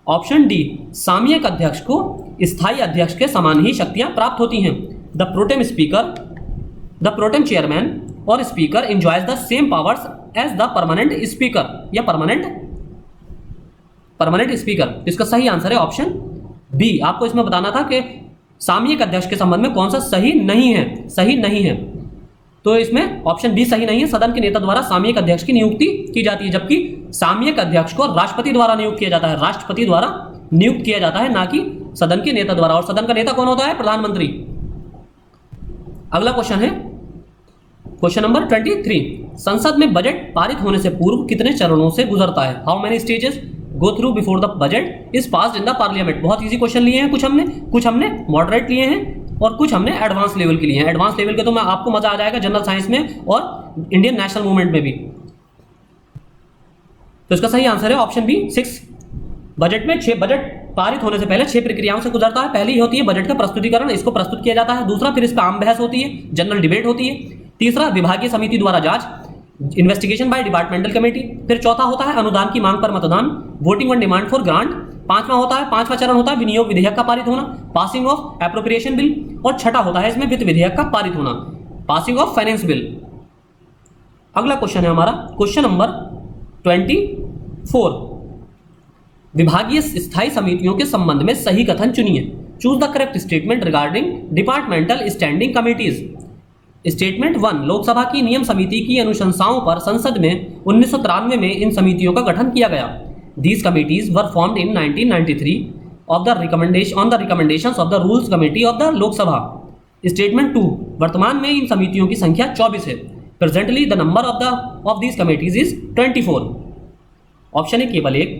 Option D सामयिक अध्यक्ष को स्थायी अध्यक्ष के समान ही शक्तियां प्राप्त होती हैं। द प्रोटेम चेयरमैन और speaker enjoys the same powers as the permanent speaker या परमानेंट स्पीकर। इसका सही आंसर है ऑप्शन बी। आपको इसमें बताना था कि सामयिक अध्यक्ष के संबंध में कौन सा सही नहीं है। तो इसमें ऑप्शन बी सही नहीं है। सदन के नेता द्वारा सामयिक अध्यक्ष की नियुक्ति की जाती है, जबकि सामयिक अध्यक्ष को राष्ट्रपति द्वारा नियुक्त किया जाता है। राष्ट्रपति द्वारा नियुक्त किया जाता है, ना कि सदन के नेता द्वारा। और सदन का नेता कौन होता है? प्रधानमंत्री। अगला क्वेश्चन है क्वेश्चन नंबर 23, संसद में बजट पारित होने से पूर्व कितने चरणों से गुजरता है? How many stages go through before the budget is passed in the parliament? बहुत इजी क्वेश्चन लिए हैं, कुछ हमने मॉडरेट लिए हैं और कुछ हमने एडवांस लेवल के लिए हैं। एडवांस लेवल के तो मैं आपको मजा आ जाएगा जनरल साइंस में और इंडियन नेशनल मूवमेंट में भी। तो इसका सही आंसर है ऑप्शन बी 6। बजट में 6 बजट पारित होने से पहले 6 प्रक्रियाओं से गुजरता है। पहली होती है बजट का प्रस्तुतिकरण, इसको प्रस्तुत किया जाता है। दूसरा फिर इस पर आम बहस होती है, जनरल डिबेट होती है। तीसरा विभागीय समिति द्वारा जांच, इन्वेस्टिगेशन बाय डिपार्टमेंटल कमेटी। फिर चौथा होता है अनुदान की मांग पर मतदान, voting on demand for grant. पांचवा चरण होता है विनियोग विधेयक का पारित होना, पासिंग ऑफ एप्रोप्रिएशन बिल। और छठा होता है इसमें वित्त विधेयक का पारित होना, पासिंग ऑफ फाइनेंस बिल। अगला क्वेश्चन है हमारा क्वेश्चन नंबर 24, विभागीय स्थायी समितियों के संबंध में सही कथन चुनिए। Choose the correct statement regarding departmental standing committees. Statement 1, Lok Sabha की नियम समिति की अनुशंसाओं पर संसद में 1993 में इन समितियों का गठन किया गया। These committees were formed in 1993 on the recommendations of the Rules Committee of the Lok Sabha. Statement 2, वर्तमान में इन समितियों की संख्या 24 है। Presently the number of these committees is 24. Option A केवल 1,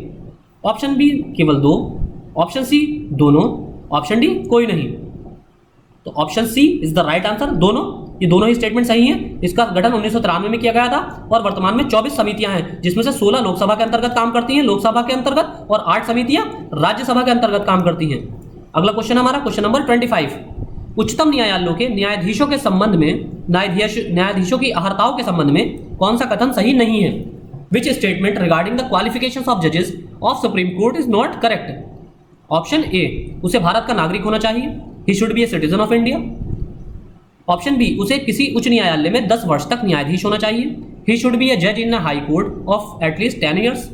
ऑप्शन बी केवल 2, ऑप्शन सी दोनों, ऑप्शन डी कोई नहीं। तो option C is the right answer, दोनों। ये दोनों ही स्टेटमेंट सही हैं। इसका गठन 1993 में किया गया था और वर्तमान में 24 समितियां हैं, जिसमें से 16 लोकसभा के अंतर्गत काम करती हैं, लोकसभा के अंतर्गत, और 8 समितियां राज्यसभा के अंतर्गत काम करती हैं। अगला क्वेश्चन हमारा क्वेश्चन नंबर 25, उच्चतम न्यायालयों के न्यायाधीशों के संबंध में न्यायाधीशों की अहर्ताओं के संबंध में कौन सा कथन सही नहीं है? Which statement regarding the qualifications of जजेस of supreme court is not correct? Option A, उसे भारत का नागरिक होना चाहिए, he should be a citizen of India. Option B, उसे किसी उच्च न्यायालय में 10 वर्ष तक न्यायाधीश होना चाहिए, ही शुड बी ए जज in a high court of at least 10 years.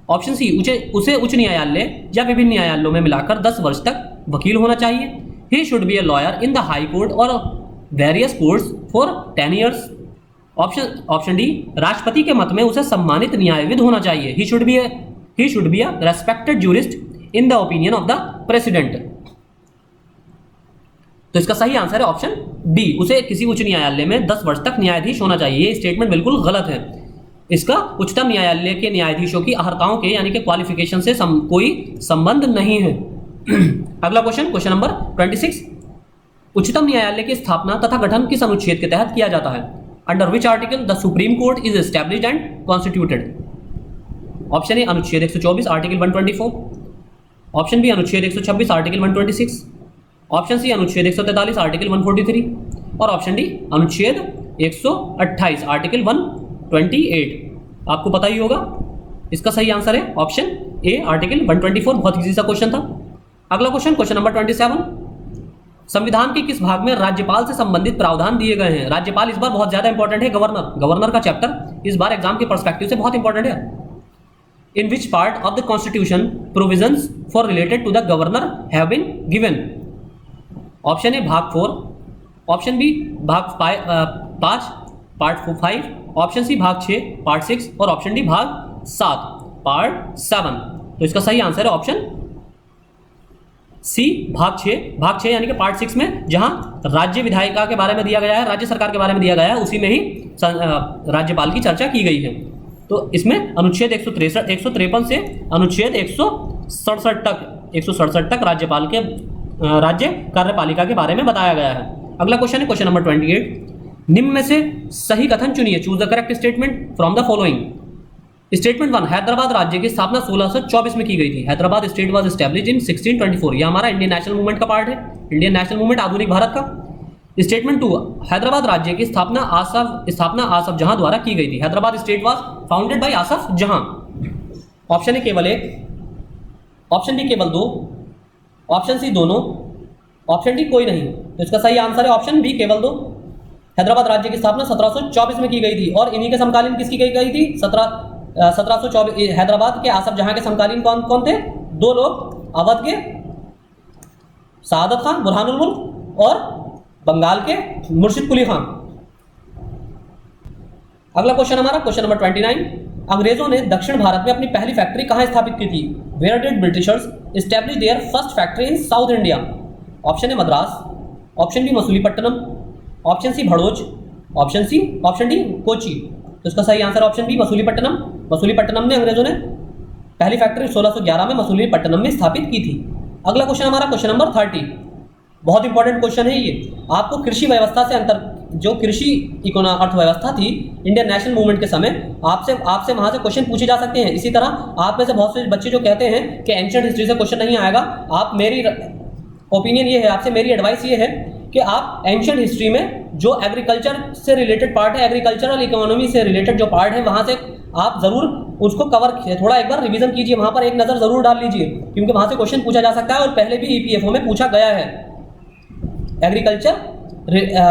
Option C, उसे उच्च न्यायालय या विभिन्न न्यायालयों में मिलाकर 10 वर्ष तक वकील होना चाहिए। He should be a lawyer in the high court और various courts for 10 years. Option D, राष्ट्रपति के मत में उसे सम्मानित न्यायविद होना चाहिए। He should be a respected jurist in the opinion of the president. तो इसका सही आंसर है ऑप्शन डी, उसे किसी उच्च न्यायालय में 10 वर्ष तक न्यायाधीश होना चाहिए। ये स्टेटमेंट बिल्कुल गलत है। इसका उच्चतम न्यायालय के न्यायाधीशों की अर्हताओं के यानी कि क्वालिफिकेशन से कोई संबंध नहीं है। अगला क्वेश्चन नंबर 26, उच्चतम न्यायालय की स्थापना तथा गठन किस अनुच्छेद के तहत किया जाता है? Under which article the supreme court is established and constituted? Option A अनुच्छेद 124 आर्टिकल 124, ऑप्शन बी अनुच्छेद 126 आर्टिकल 126, ऑप्शन सी अनुच्छेद 143 आर्टिकल 143 और ऑप्शन डी अनुच्छेद 128 आर्टिकल 128। आपको पता ही होगा, इसका सही आंसर है ऑप्शन ए आर्टिकल 124। बहुत इजी सा क्वेश्चन था। अगला क्वेश्चन नंबर 27, संविधान के किस भाग में राज्यपाल से संबंधित प्रावधान दिए गए हैं? राज्यपाल इस बार बहुत ज्यादा इंपॉर्टेंट है। गवर्नर का चैप्टर इस बार एग्जाम के पर्सपेक्टिव से बहुत इंपॉर्टेंट है। In which part of the constitution provisions for related to the governor have been given? Option A भाग 4, ऑप्शन बी भाग 5 पार्ट 5, ऑप्शन सी भाग 6 पार्ट 6 और ऑप्शन डी भाग 7 पार्ट 7। तो इसका सही आंसर है ऑप्शन सी भाग 6 यानी कि पार्ट 6 में जहां राज्य विधायिका के बारे में दिया गया है, राज्य सरकार के बारे में दिया गया है, उसी में ही राज्यपाल की चर्चा की गई है। तो इसमें अनुच्छेद 153 से अनुच्छेद 167 तक राज्यपाल के राज्य कार्यपालिका के बारे में बताया गया है। अगला क्वेश्चन है क्वेश्चन नंबर 28, निम्न में से सही कथन चुनिए। Choose the correct statement from the following. Statement 1, Hyderabad राज्य की स्थापना 1624 में की गई थी। Hyderabad state was established in 1624। यह हमारा इंडियन नेशनल मूवमेंट का पार्ट है, इंडियन नेशनल मूवमेंट आधुनिक भारत का। स्टेटमेंट 2, हैदराबाद राज्य की स्थापना आसफ जहां द्वारा की गई थी। Hyderabad state was founded by Asaf Jah. Option A केवल 1, ऑप्शन बी केवल 2, ऑप्शन सी दोनों, ऑप्शन डी कोई नहीं। तो इसका सही आंसर है ऑप्शन बी केवल 2। हैदराबाद राज्य की स्थापना 1724 में की गई थी और इन्हीं के समकालीन किसकी गई थी? 1724 हैदराबाद के आसफ जहां के समकालीन कौन थे? 2 लोग, अवध के सआदत खान बुरहानुल मुल्क और बंगाल के मुर्शिद कुली खान। अगला क्वेश्चन हमारा क्वेश्चन नंबर 29, अंग्रेजों ने दक्षिण भारत में अपनी पहली फैक्ट्री कहां स्थापित की थी? Where did Britishers establish their first factory in South India? Option A Madras, option B Masulipatnam, option C Bharuch, option D Kochi. तो इसका सही answer option B Masulipatnam. Masulipatnam ने अंग्रेजों ने पहली फैक्ट्री 1611 में मसूलीपट्टनम में स्थापित की थी। अगला क्वेश्चन हमारा क्वेश्चन नंबर 30, बहुत इंपॉर्टेंट क्वेश्चन है ये। आपको कृषि व्यवस्था से जो कृषि अर्थव्यवस्था थी इंडियन नेशनल मूवमेंट के समय, आपसे वहां से क्वेश्चन पूछे जा सकते हैं। इसी तरह आप में से बहुत से बच्चे जो कहते हैं कि एंशिएंट हिस्ट्री से क्वेश्चन नहीं आएगा, आप मेरी ओपिनियन ये है, आपसे मेरी एडवाइस ये है कि आप एंशिएंट हिस्ट्री में जो एग्रीकल्चर से रिलेटेड पार्ट है, एग्रीकल्चरल इकोनॉमी से रिलेटेड जो पार्ट है, वहां से आप जरूर उसको कवर थोड़ा एक बार रिवीजन कीजिए, वहां पर एक नजर जरूर डाल लीजिए, क्योंकि वहां से क्वेश्चन पूछा जा सकता है और पहले भी ईपीएफओ में पूछा गया है। एग्रीकल्चर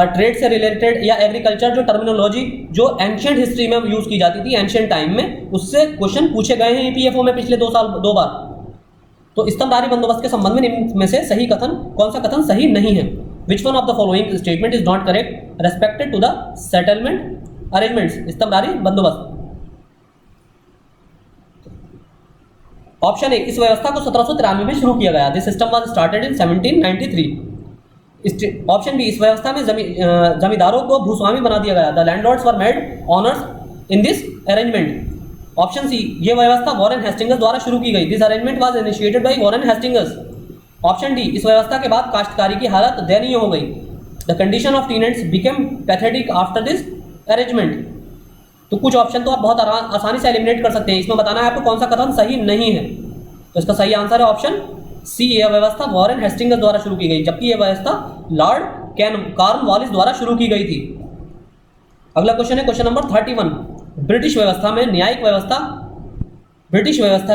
ट्रेड से रिलेटेड या एग्रीकल्चर जो टर्मिनोलॉजी जो एंशिएंट हिस्ट्री में यूज की जाती थी एंशिएंट टाइम में, उससे क्वेश्चन पूछे गए हैं ईपीएफओ में पिछले 2 बार। तो स्तंभधारी बंदोबस्त के संबंध में निम्न में से सही कथन कौन सा कथन सही नहीं है? Which one of the following statement is not correct respected to the settlement arrangements? स्तंभधारी बंदोबस्त। ऑप्शन ए, इस व्यवस्था को 1793 में शुरू किया गया। This system was started in 1793। Option B, इस व्यवस्था में जमींदारों को भूस्वामी बना दिया गया। The landlords were made owners in this arrangement. Option C, ये व्यवस्था वॉरेन हेस्टिंग्स द्वारा शुरू की गई। This arrangement was initiated by Warren Hastings. Option D, इस व्यवस्था के बाद काश्तकारी की हालत दयनीय हो गई। The condition of tenants became pathetic after this arrangement. तो कुछ ऑप्शन तो आप बहुत आसानी से एलिमिनेट कर सकते हैं। इसमें बताना है आपको कौन सा कथन सही नहीं है। तो इसका सही आंसर है ऑप्शन सी, यह व्यवस्था वॉरेन हेस्टिंग्स द्वारा शुरू की गई, जबकि यह व्यवस्था लॉर्ड कॉर्नवालिस द्वारा शुरू की गई थी। अगला क्वेश्चन है क्वेश्चन नंबर 31, ब्रिटिश व्यवस्था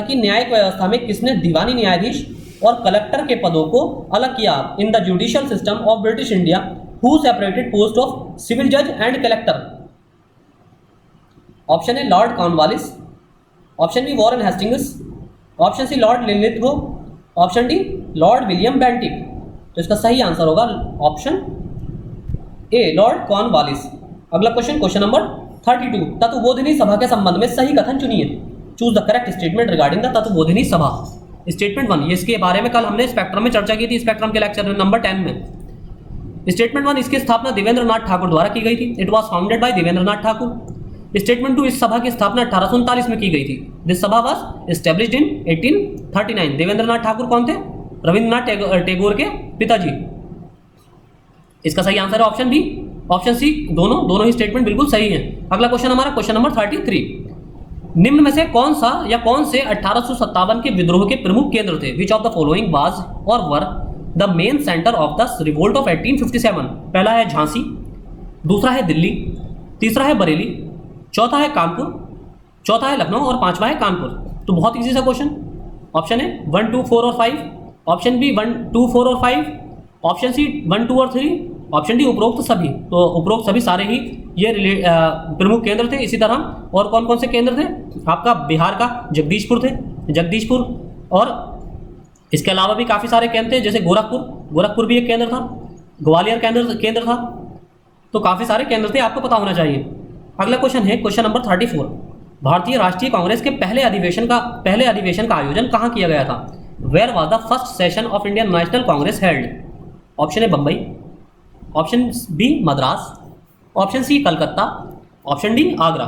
की न्यायिक व्यवस्था में किसने दीवानी न्यायाधीश और कलेक्टर के पदों को अलग किया? In the judicial system of British India who separated post of civil जज and collector? Option A Lord Cornwallis, option B Warren Hastings, option C Lord Linlithgow, option D Lord William Bentinck. तो इसका सही answer होगा option A Lord Cornwallis. अगला question, question number 32, Tattvabodhini Sabha के संबंध में सही कथन चुनिए। Choose the correct statement regarding the Tattvabodhini Sabha. Statement 1, ये इसके बारे में कल हमने स्पेक्ट्रम में चर्चा की थी, स्पेक्ट्रम के लेक्चर नंबर 10 में। स्टेटमेंट 1, इसकी स्थापना देवेंद्र नाथ ठाकुर द्वारा की गई थी। It was founded by Devendra Nath Thakur. Statement 2, इस सभा की स्थापना 1839 में की गई थी। दिस सभा was established in 1839। Devendra Nath Thakur कौन थे? रविंद्रनाथ टैगोर के पिताजी। इसका सही आंसर है ऑप्शन बी, ऑप्शन सी, दोनों ही स्टेटमेंट बिल्कुल सही है। अगला क्वेश्चन हमारा क्वेश्चन नंबर 33, निम्न में से कौन से 1857 के विद्रोह के प्रमुख केंद्र थे? Which of the following was और were the main centre of the revolt of 1857? पहला है झांसी, दूसरा है दिल्ली, तीसरा है बरेली, चौथा है कानपुर, चौथा है लखनऊ और पांचवा है कानपुर। तो बहुत इजी सा क्वेश्चन। ऑप्शन है 1, 2, 4 और 5, ऑप्शन बी 1, 2, 4 और 5, ऑप्शन सी 1, 2 और 3, ऑप्शन डी उपरोक्त सभी। तो उपरोक्त सभी सारे ही ये प्रमुख केंद्र थे। इसी तरह और कौन कौन से केंद्र थे? आपका बिहार का जगदीशपुर थे, जगदीशपुर, और इसके अलावा भी काफ़ी सारे केंद्र थे, जैसे गोरखपुर भी एक केंद्र था, ग्वालियर केंद्र था। तो काफ़ी सारे केंद्र थे, आपको पता होना चाहिए। अगला क्वेश्चन है क्वेश्चन नंबर 34, भारतीय राष्ट्रीय कांग्रेस के पहले अधिवेशन का आयोजन कहाँ किया गया था? Where was the first session of Indian National Congress held? Option A Bombay, option B Madras, option C Calcutta, option D Agra.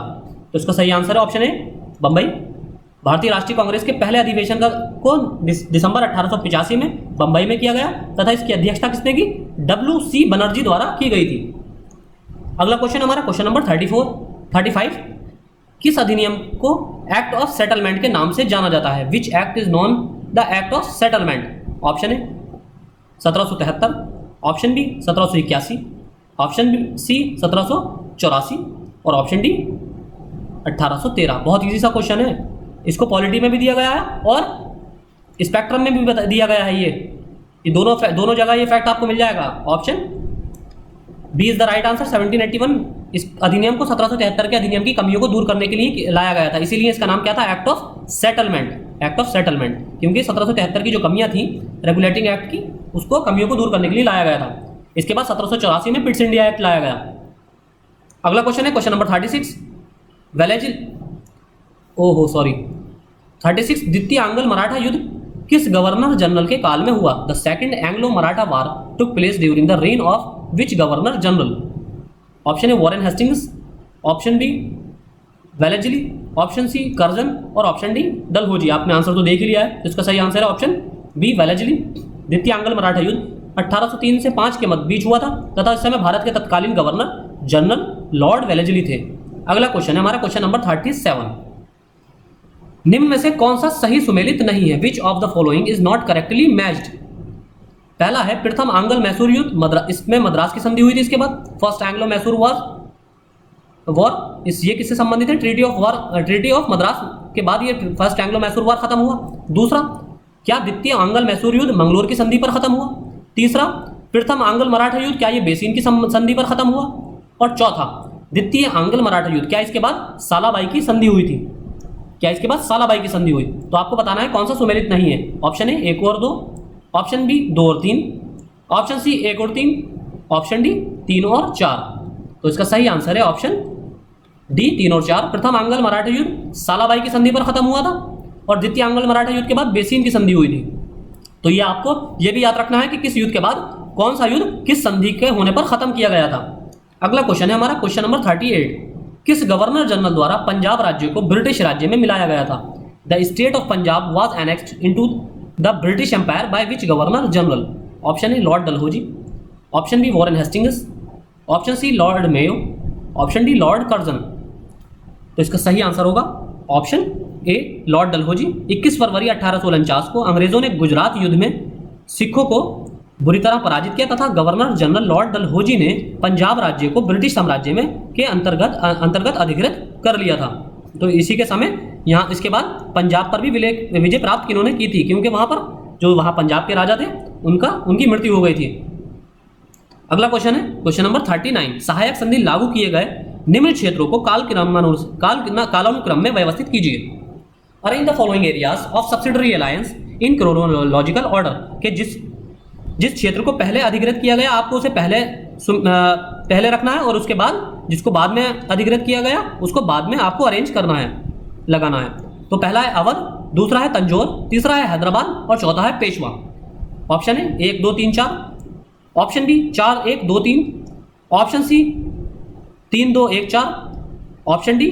तो इसका सही आंसर है ऑप्शन ए बम्बई। भारतीय राष्ट्रीय कांग्रेस के पहले अधिवेशन का दिसंबर 1885 में बम्बई में किया गया तथा इसकी अध्यक्षता किसने की? WC बनर्जी द्वारा की गई थी। अगला क्वेश्चन हमारा क्वेश्चन नंबर 35, किस अधिनियम को एक्ट ऑफ सेटलमेंट के नाम से जाना जाता है? Which act is known the act of settlement? Option A 1773, option B 1781, option C 1784 और ऑप्शन डी 1813। बहुत इजी सा क्वेश्चन है, इसको पॉलिटी में भी दिया गया है और स्पेक्ट्रम में भी दिया गया है। ये दोनों जगह ये फैक्ट आपको मिल जाएगा। Option B is the right answer. 1781 इस अधिनियम को 1773 के अधिनियम की कमियों को दूर करने के लिए लाया गया था, इसीलिए इसका नाम क्या था? एक्ट ऑफ सेटलमेंट, क्योंकि 1773 की जो कमियां थी रेगुलेटिंग एक्ट की, उसको कमियों को दूर करने के लिए लाया गया था। इसके बाद 1784 में पिट्स इंडिया एक्ट लाया गया। अगला क्वेश्चन है क्वेश्चन नंबर 36, 36, द्वितीय आंग्ल मराठा युद्ध किस गवर्नर जनरल के काल में हुआ? The second Anglo Maratha war took place during the reign of which governor general? Option A Warren Hastings, option B Wellesley, option C Curzon और ऑप्शन डी डलहौजी। आपने आंसर तो देख ही लिया है, तो इसका सही आंसर है ऑप्शन बी वेलेजली। द्वितीय आंग्ल मराठा युद्ध 1803 से 5 के मध्य बीच हुआ था तथा इस समय भारत के तत्कालीन गवर्नर जनरल लॉर्ड वेलेजली थे। अगला क्वेश्चन है हमारा क्वेश्चन नंबर 37, निम्न में से कौन सा सही सुमेलित नहीं है? Which of the following is not correctly matched? पहला है प्रथम आंग्ल मैसूर युद्ध, इसमें मद्रास की संधि हुई थी। इसके बाद फर्स्ट एंग्लो मैसूर वॉर, ये किससे संबंधित है? ट्रीटी ऑफ मद्रास के बाद ये फर्स्ट एंग्लो मैसूर वॉर खत्म हुआ। दूसरा, क्या द्वितीय आंग्ल मैसूर युद्ध मंगलोर की संधि पर खत्म हुआ? तीसरा, प्रथम आंग्ल मराठा युद्ध क्या ये बेसिन की संधि पर खत्म हुआ? और चौथा, द्वितीय आंग्ल मराठा युद्ध क्या इसके बाद सालाबाई की संधि हुई थी? तो आपको बताना है कौन सा सुमेलित नहीं है। ऑप्शन ए 1 और 2, ऑप्शन बी 2 और 3, ऑप्शन सी 1 और 3, ऑप्शन डी 3 और 4। तो इसका सही आंसर है ऑप्शन डी 3 और 4। प्रथम आंग्ल मराठा युद्ध सालाबाई की संधि पर खत्म हुआ था और द्वितीय आंग्ल मराठा युद्ध के बाद बेसिन की संधि हुई थी। तो ये आपको ये भी याद रखना है कि किस युद्ध के बाद कौन सा युद्ध किस संधि के होने पर खत्म किया गया था। अगला क्वेश्चन है हमारा क्वेश्चन नंबर 38, किस गवर्नर जनरल द्वारा पंजाब राज्य को ब्रिटिश राज्य में मिलाया गया था? The state of Punjab was annexed into the British empire by which governor general? Option A Lord Dalhousie, option B Warren Hastings, option C Lord Mayo, option D Lord Curzon. तो इसका सही आंसर होगा option A Lord Dalhousie. 21 फरवरी 1849 को अंग्रेजों ने गुजरात युद्ध में सिखों को बुरी तरह पराजित किया तथा गवर्नर जनरल लॉर्ड डलहौजी ने पंजाब राज्य को ब्रिटिश साम्राज्य में के अंतर्गत अधिकृत कर लिया था। तो इसी के समय यहाँ इसके बाद पंजाब पर भी विजय प्राप्त किन्होंने की थी, क्योंकि वहाँ पर जो वहाँ पंजाब के राजा थे उनकी मृत्यु हो गई थी। अगला क्वेश्चन है क्वेश्चन नंबर 39, सहायक संधि लागू किए गए निम्न क्षेत्रों को कालानुक्रम में व्यवस्थित कीजिए। Arrange the following areas of subsidiary alliance in chronological order, के जिस क्षेत्र को पहले अधिग्रहित किया गया आपको उसे पहले रखना है, और उसके बाद जिसको बाद में अधिग्रहित किया गया उसको बाद में आपको अरेंज करना है, लगाना है। तो पहला है अवध, दूसरा है तंजौर, तीसरा है हैदराबाद और चौथा है पेशवा। ऑप्शन है 1 2 3 4, option B 4 1 2 3, option C 3 2 1 4, option D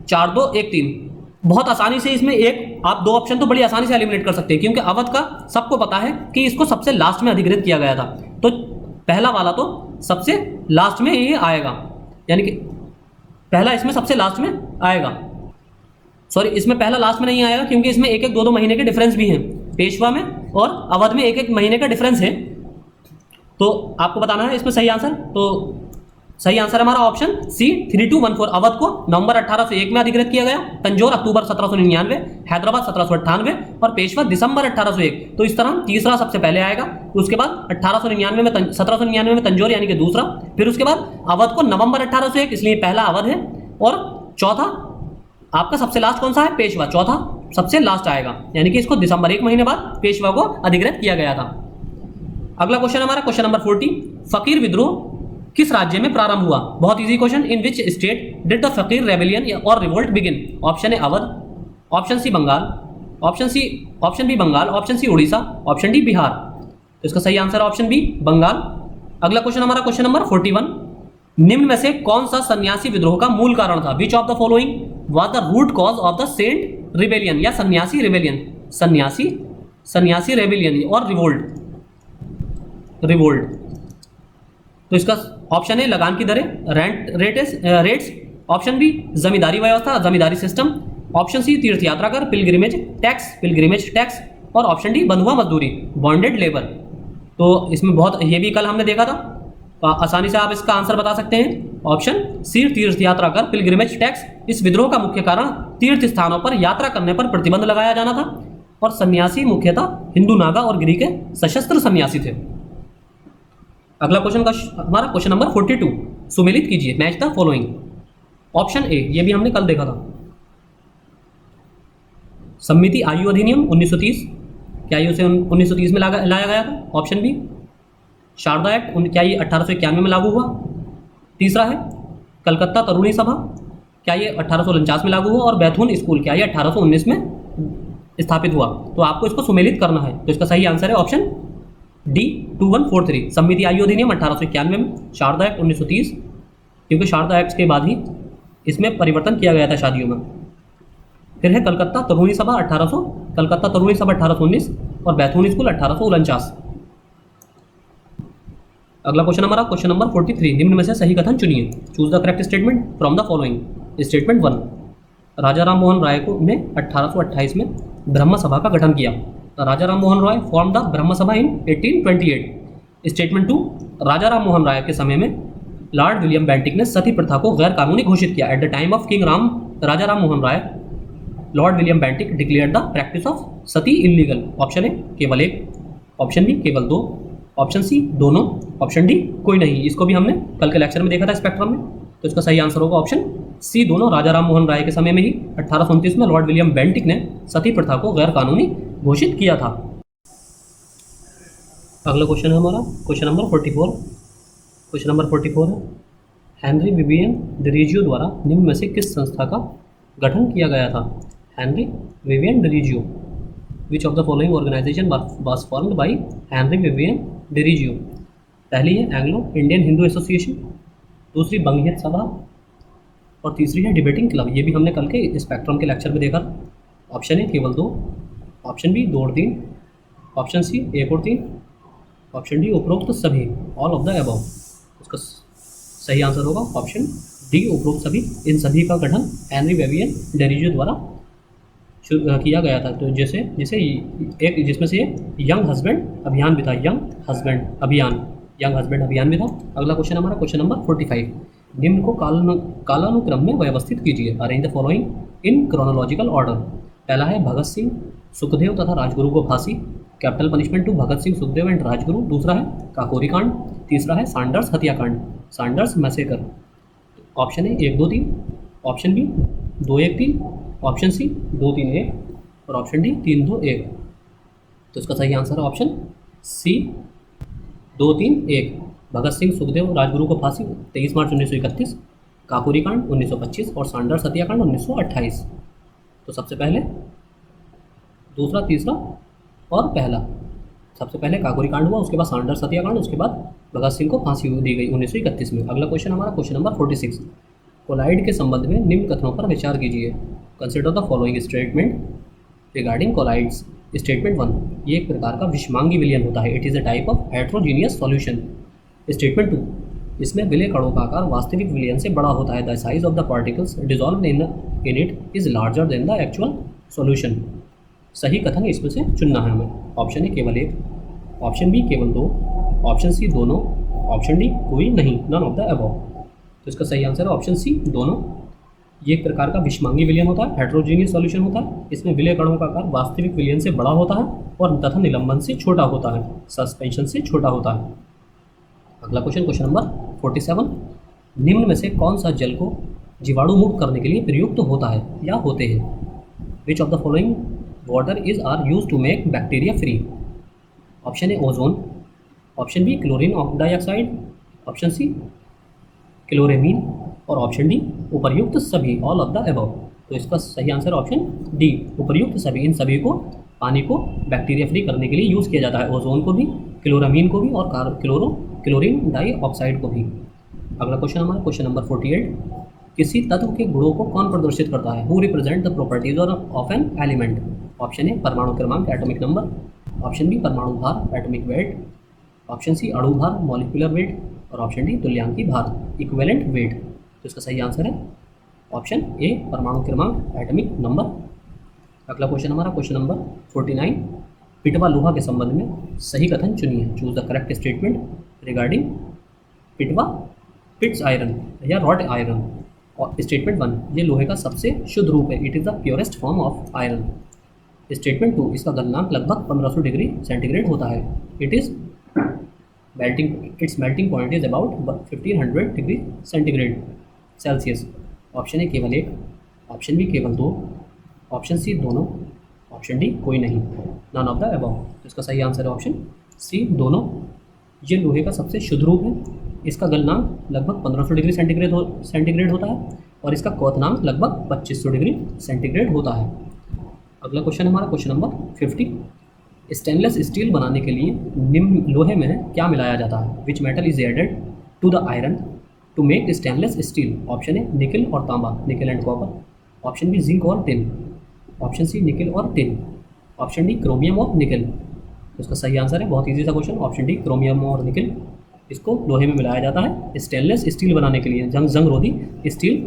4 2 1 3। बहुत आसानी से इसमें आप 2 ऑप्शन तो बड़ी आसानी से एलिमिनेट कर सकते हैं, क्योंकि अवध का सबको पता है कि इसको सबसे लास्ट में अधिग्रहित किया गया था, तो पहला वाला तो सबसे लास्ट में ये आएगा, यानी कि पहला इसमें सबसे लास्ट में आएगा। सॉरी, इसमें पहला लास्ट में नहीं आएगा, क्योंकि इसमें 1 2 महीने के डिफरेंस भी हैं, पेशवा में और अवध में 1 महीने का डिफरेंस है। तो आपको बताना है इसमें सही आंसर। तो सही आंसर है हमारा ऑप्शन सी 3214। अवध को नवंबर 1801 में अधिग्रहित किया गया, तंजौर अक्टूबर 1799, हैदराबाद 1798 और पेशवा दिसंबर 1801। तो इस तरह तीसरा सबसे पहले आएगा, उसके बाद 1799 में तंजौर यानी कि दूसरा, फिर उसके बाद अवध को नवंबर 1801, इसलिए पहला अवध है, और चौथा आपका सबसे लास्ट कौन सा है? पेशवा। चौथा सबसे लास्ट आएगा, यानी कि इसको दिसंबर 1 महीने बाद पेशवा को अधिग्रहित किया गया था। अगला क्वेश्चन हमारा क्वेश्चन नंबर 40, फकीर विद्रोह किस राज्य में प्रारंभ हुआ? बहुत easy question. In which state did the fakir rebellion और revolt begin? Option A Awadh, option C Bengal, option B Bengal, option C Orissa, option D Bihar. तो इसका सही आंसर है ऑप्शन बी बंगाल। अगला क्वेश्चन हमारा क्वेश्चन नंबर 41, निम्न में से कौन सा सन्यासी विद्रोह का मूल कारण था? Which of the following was the root cause of the saint rebellion या सन्यासी रिबेलियन? सन्यासी रेबेलियन और रिवोल्ट। तो इसका ऑप्शन है लगान की दरें, रेट्स, ऑप्शन बी जमींदारी व्यवस्था, जमींदारी सिस्टम, ऑप्शन सी तीर्थ यात्रा कर, पिलग्रिमेज टैक्स, और ऑप्शन डी बंधुआ मजदूरी, बॉन्डेड लेबर। तो इसमें बहुत, ये भी कल हमने देखा था, आसानी से आप इसका आंसर बता सकते हैं। ऑप्शन सी तीर्थ यात्रा कर, पिलग्रिमेज टैक्स। इस विद्रोह का मुख्य कारण तीर्थ स्थानों पर यात्रा करने पर प्रतिबंध लगाया जाना था, और सन्यासी मुख्यतः हिंदू, नागा और गिरी के सशस्त्र सन्यासी थे। अगला क्वेश्चन का हमारा क्वेश्चन नंबर 42, सुमेलित कीजिए, match the following. Option A, ये भी हमने कल देखा था, सम्मिति आयु अधिनियम 1930, क्या ये उसे 1930 में लाया गया था? ऑप्शन बी शारदा एक्ट, क्या ये 1891 में लागू हुआ? तीसरा है कलकत्ता तरुणी सभा, क्या ये 1849 में लागू हुआ? और बैथून स्कूल, क्या ये 1819 में स्थापित हुआ? तो आपको इसको सुमेलित करना है, तो इसका सही आंसर है ऑप्शन डी 2143। सम्मिति आयु अधिनियम 1891 में, शारदा एक्ट 1930, क्योंकि शारदा एक्ट के बाद ही इसमें परिवर्तन किया गया था शादियों में। फिर है कलकत्ता तरुणी सभा 1819 और बैथून स्कूल 1849। अगला क्वेश्चन हमारा क्वेश्चन नंबर 43, निम्न में से सही कथन चुनिए, choose the correct statement from the following. Statement 1, राजा राम मोहन राय ने 1828 में ब्रह्म सभा का गठन किया। राजा राम मोहन राय फॉर्म द ब्रह्म सभा इन 1828। स्टेटमेंट 2, राजा राम मोहन राय के समय में लॉर्ड विलियम बेंटिक ने सती प्रथा को गैर कानूनी घोषित किया। At the time of king Raja Ram Mohan Roy, Lord William Bentinck declared the practice of sati illegal. Option A केवल 1, ऑप्शन बी केवल 2, ऑप्शन सी दोनों, ऑप्शन डी कोई नहीं। इसको भी हमने कल के लेक्चर में देखा था स्पेक्ट्रम में, तो इसका सही आंसर होगा ऑप्शन सी दोनों। राजा राम मोहन राय के समय में ही 1829 में लॉर्ड विलियम बेंटिक ने सती प्रथा को गैर कानूनी घोषित किया था। अगला क्वेश्चन है हमारा क्वेश्चन नंबर 44। क्वेश्चन नंबर 44 है, हेनरी विवियन डिरीजियो द्वारा निम्न में से किस संस्था का गठन किया गया था? Henry Vivian Derozio, which of the following organization was formed by Henry Vivian Derozio? पहली है एंग्लो इंडियन हिंदू एसोसिएशन, दूसरी बंगहित सभा, और तीसरी है डिबेटिंग क्लब। ये भी हमने कल के स्पेक्ट्रम के लेक्चर में देखा। ऑप्शन ए केवल 2, ऑप्शन बी 2 और 3, ऑप्शन सी 1 और 3, ऑप्शन डी उपरोक्त तो सभी, ऑल ऑफ द अबव। इसका सही आंसर होगा ऑप्शन डी उपरोक्त सभी। इन सभी का गठन हेनरी विवियन डिरीजियो द्वारा किया गया था। तो जैसे एक जिसमें से यंग हस्बैंड अभियान भी था, यंग हस्बैंड अभियान भी था। अगला क्वेश्चन हमारा क्वेश्चन नंबर 45, निम्न को कालानुक्रम में व्यवस्थित कीजिए। Arrange the following in chronological order. पहला है भगत सिंह, सुखदेव तथा राजगुरु को फांसी, capital punishment to Bhagat Singh, Sukhdev and Rajguru. दूसरा है काकोरी कांड, तीसरा है सांडर्स हत्याकांड, Saunders massacre. Option A 1 2 3, option B 2 1 3, option C 2 3 1 और ऑप्शन डी 3 2 1। तो इसका सही आंसर है ऑप्शन सी 2 3 1। भगत सिंह सुखदेव राजगुरु को फांसी 23 मार्च 1931, काकोरी कांड 1925 और सांडर्स हत्याकांड 1928। तो सबसे पहले दूसरा, तीसरा और पहला। सबसे पहले काकोरी कांड हुआ, उसके बाद सांडर्स हत्याकांड, उसके बाद भगत सिंह को फांसी दी गई 1931 में। अगला क्वेश्चन हमारा क्वेश्चन नंबर 46। कोलाइड के संबंध में निम्न कथनों पर विचार कीजिए। Consider the following statement regarding colloids. Statement 1, ये एक प्रकार का विषमांगी विलयन होता है। It is a type of heterogeneous solution. Statement 2, इसमें विलय कणों का आकार वास्तविक विलयन से बड़ा होता है। The size of the particles dissolve in it is larger than the actual solution. सही कथन इसमें से चुनना है हमें। ऑप्शन ए केवल एक, ऑप्शन बी केवल दो, ऑप्शन सी दोनों, ऑप्शन डी कोई नहीं, नन ऑफ द अबव। तो इसका सही आंसर है ऑप्शन सी दोनों। ये एक प्रकार का विषमांगी विलयन होता है, हेट्रोजीनियस सॉल्यूशन होता है। इसमें विलय कणों का आकार वास्तविक विलयन से बड़ा होता है और तथा निलंबन से छोटा होता है, सस्पेंशन से छोटा होता है। अगला क्वेश्चन, क्वेश्चन नंबर 47। निम्न में से कौन सा जल को जीवाणु मुक्त करने के लिए प्रयुक्त होता है या होते हैं? Which of the following water is are use to make bacteria free? Option A ozone, option B chlorine dioxide, option C chloramine और ऑप्शन डी उपर्युक्त सभी, ऑल ऑफ द अबव। तो इसका सही आंसर ऑप्शन डी उपर्युक्त सभी। इन सभी को पानी को बैक्टीरिया फ्री करने के लिए यूज़ किया जाता है। ओजोन को भी, क्लोरामीन को भी और क्लोरीन डाइऑक्साइड को भी। अगला क्वेश्चन हमारा क्वेश्चन नंबर 48। किसी तत्व के गुणों को कौन प्रदर्शित करता है? Who represent the properties of an element? Option A परमाणु क्रमांक एटॉमिक नंबर, ऑप्शन बी परमाणु भार एटॉमिक वेट, ऑप्शन सी अणु भार मॉलिक्यूलर वेट और ऑप्शन डी तुल्यांकी भार इक्विवेलेंट वेट। तो इसका सही आंसर है ऑप्शन ए परमाणु क्रमांक एटॉमिक नंबर। अगला क्वेश्चन हमारा क्वेश्चन नंबर 49। पिटवा लोहा के संबंध में सही कथन चुनिए। Choose the correct statement regarding पिटवा पिट्स आयरन या रॉड आयरन। और स्टेटमेंट 1, ये लोहे का सबसे शुद्ध रूप है। It is the purest form of iron. Statement 2, इसका गलनांक लगभग 1500 डिग्री सेंटीग्रेड होता है। Its melting point is about 1500 degree centigrade Celsius. Option A केवल एक, ऑप्शन बी केवल दो, ऑप्शन सी दोनों, ऑप्शन डी कोई नहीं, नन ऑफ द अबव। तो इसका सही आंसर है ऑप्शन सी दोनों। ये लोहे का सबसे शुद्ध रूप है। इसका गलनांक लगभग 1500 डिग्री सेंटीग्रेड होता है और इसका क्वथनांक लगभग 2500 डिग्री सेंटीग्रेड होता है। अगला क्वेश्चन हमारा क्वेश्चन नंबर 50। स्टेनलेस स्टील बनाने के लिए निम्न लोहे में क्या मिलाया जाता है? Which metal is added to the iron to make stainless steel? Option A nickel और तांबा, nickel and copper, option B zinc और टिन, ऑप्शन सी निकिल और टिन, ऑप्शन डी क्रोमियम और निकिल। तो इसका सही आंसर है, बहुत ईजी सा क्वेश्चन, ऑप्शन डी क्रोमियम और निकिल। इसको लोहे में मिलाया जाता है स्टेनलेस स्टील बनाने के लिए, जंग रोधी स्टील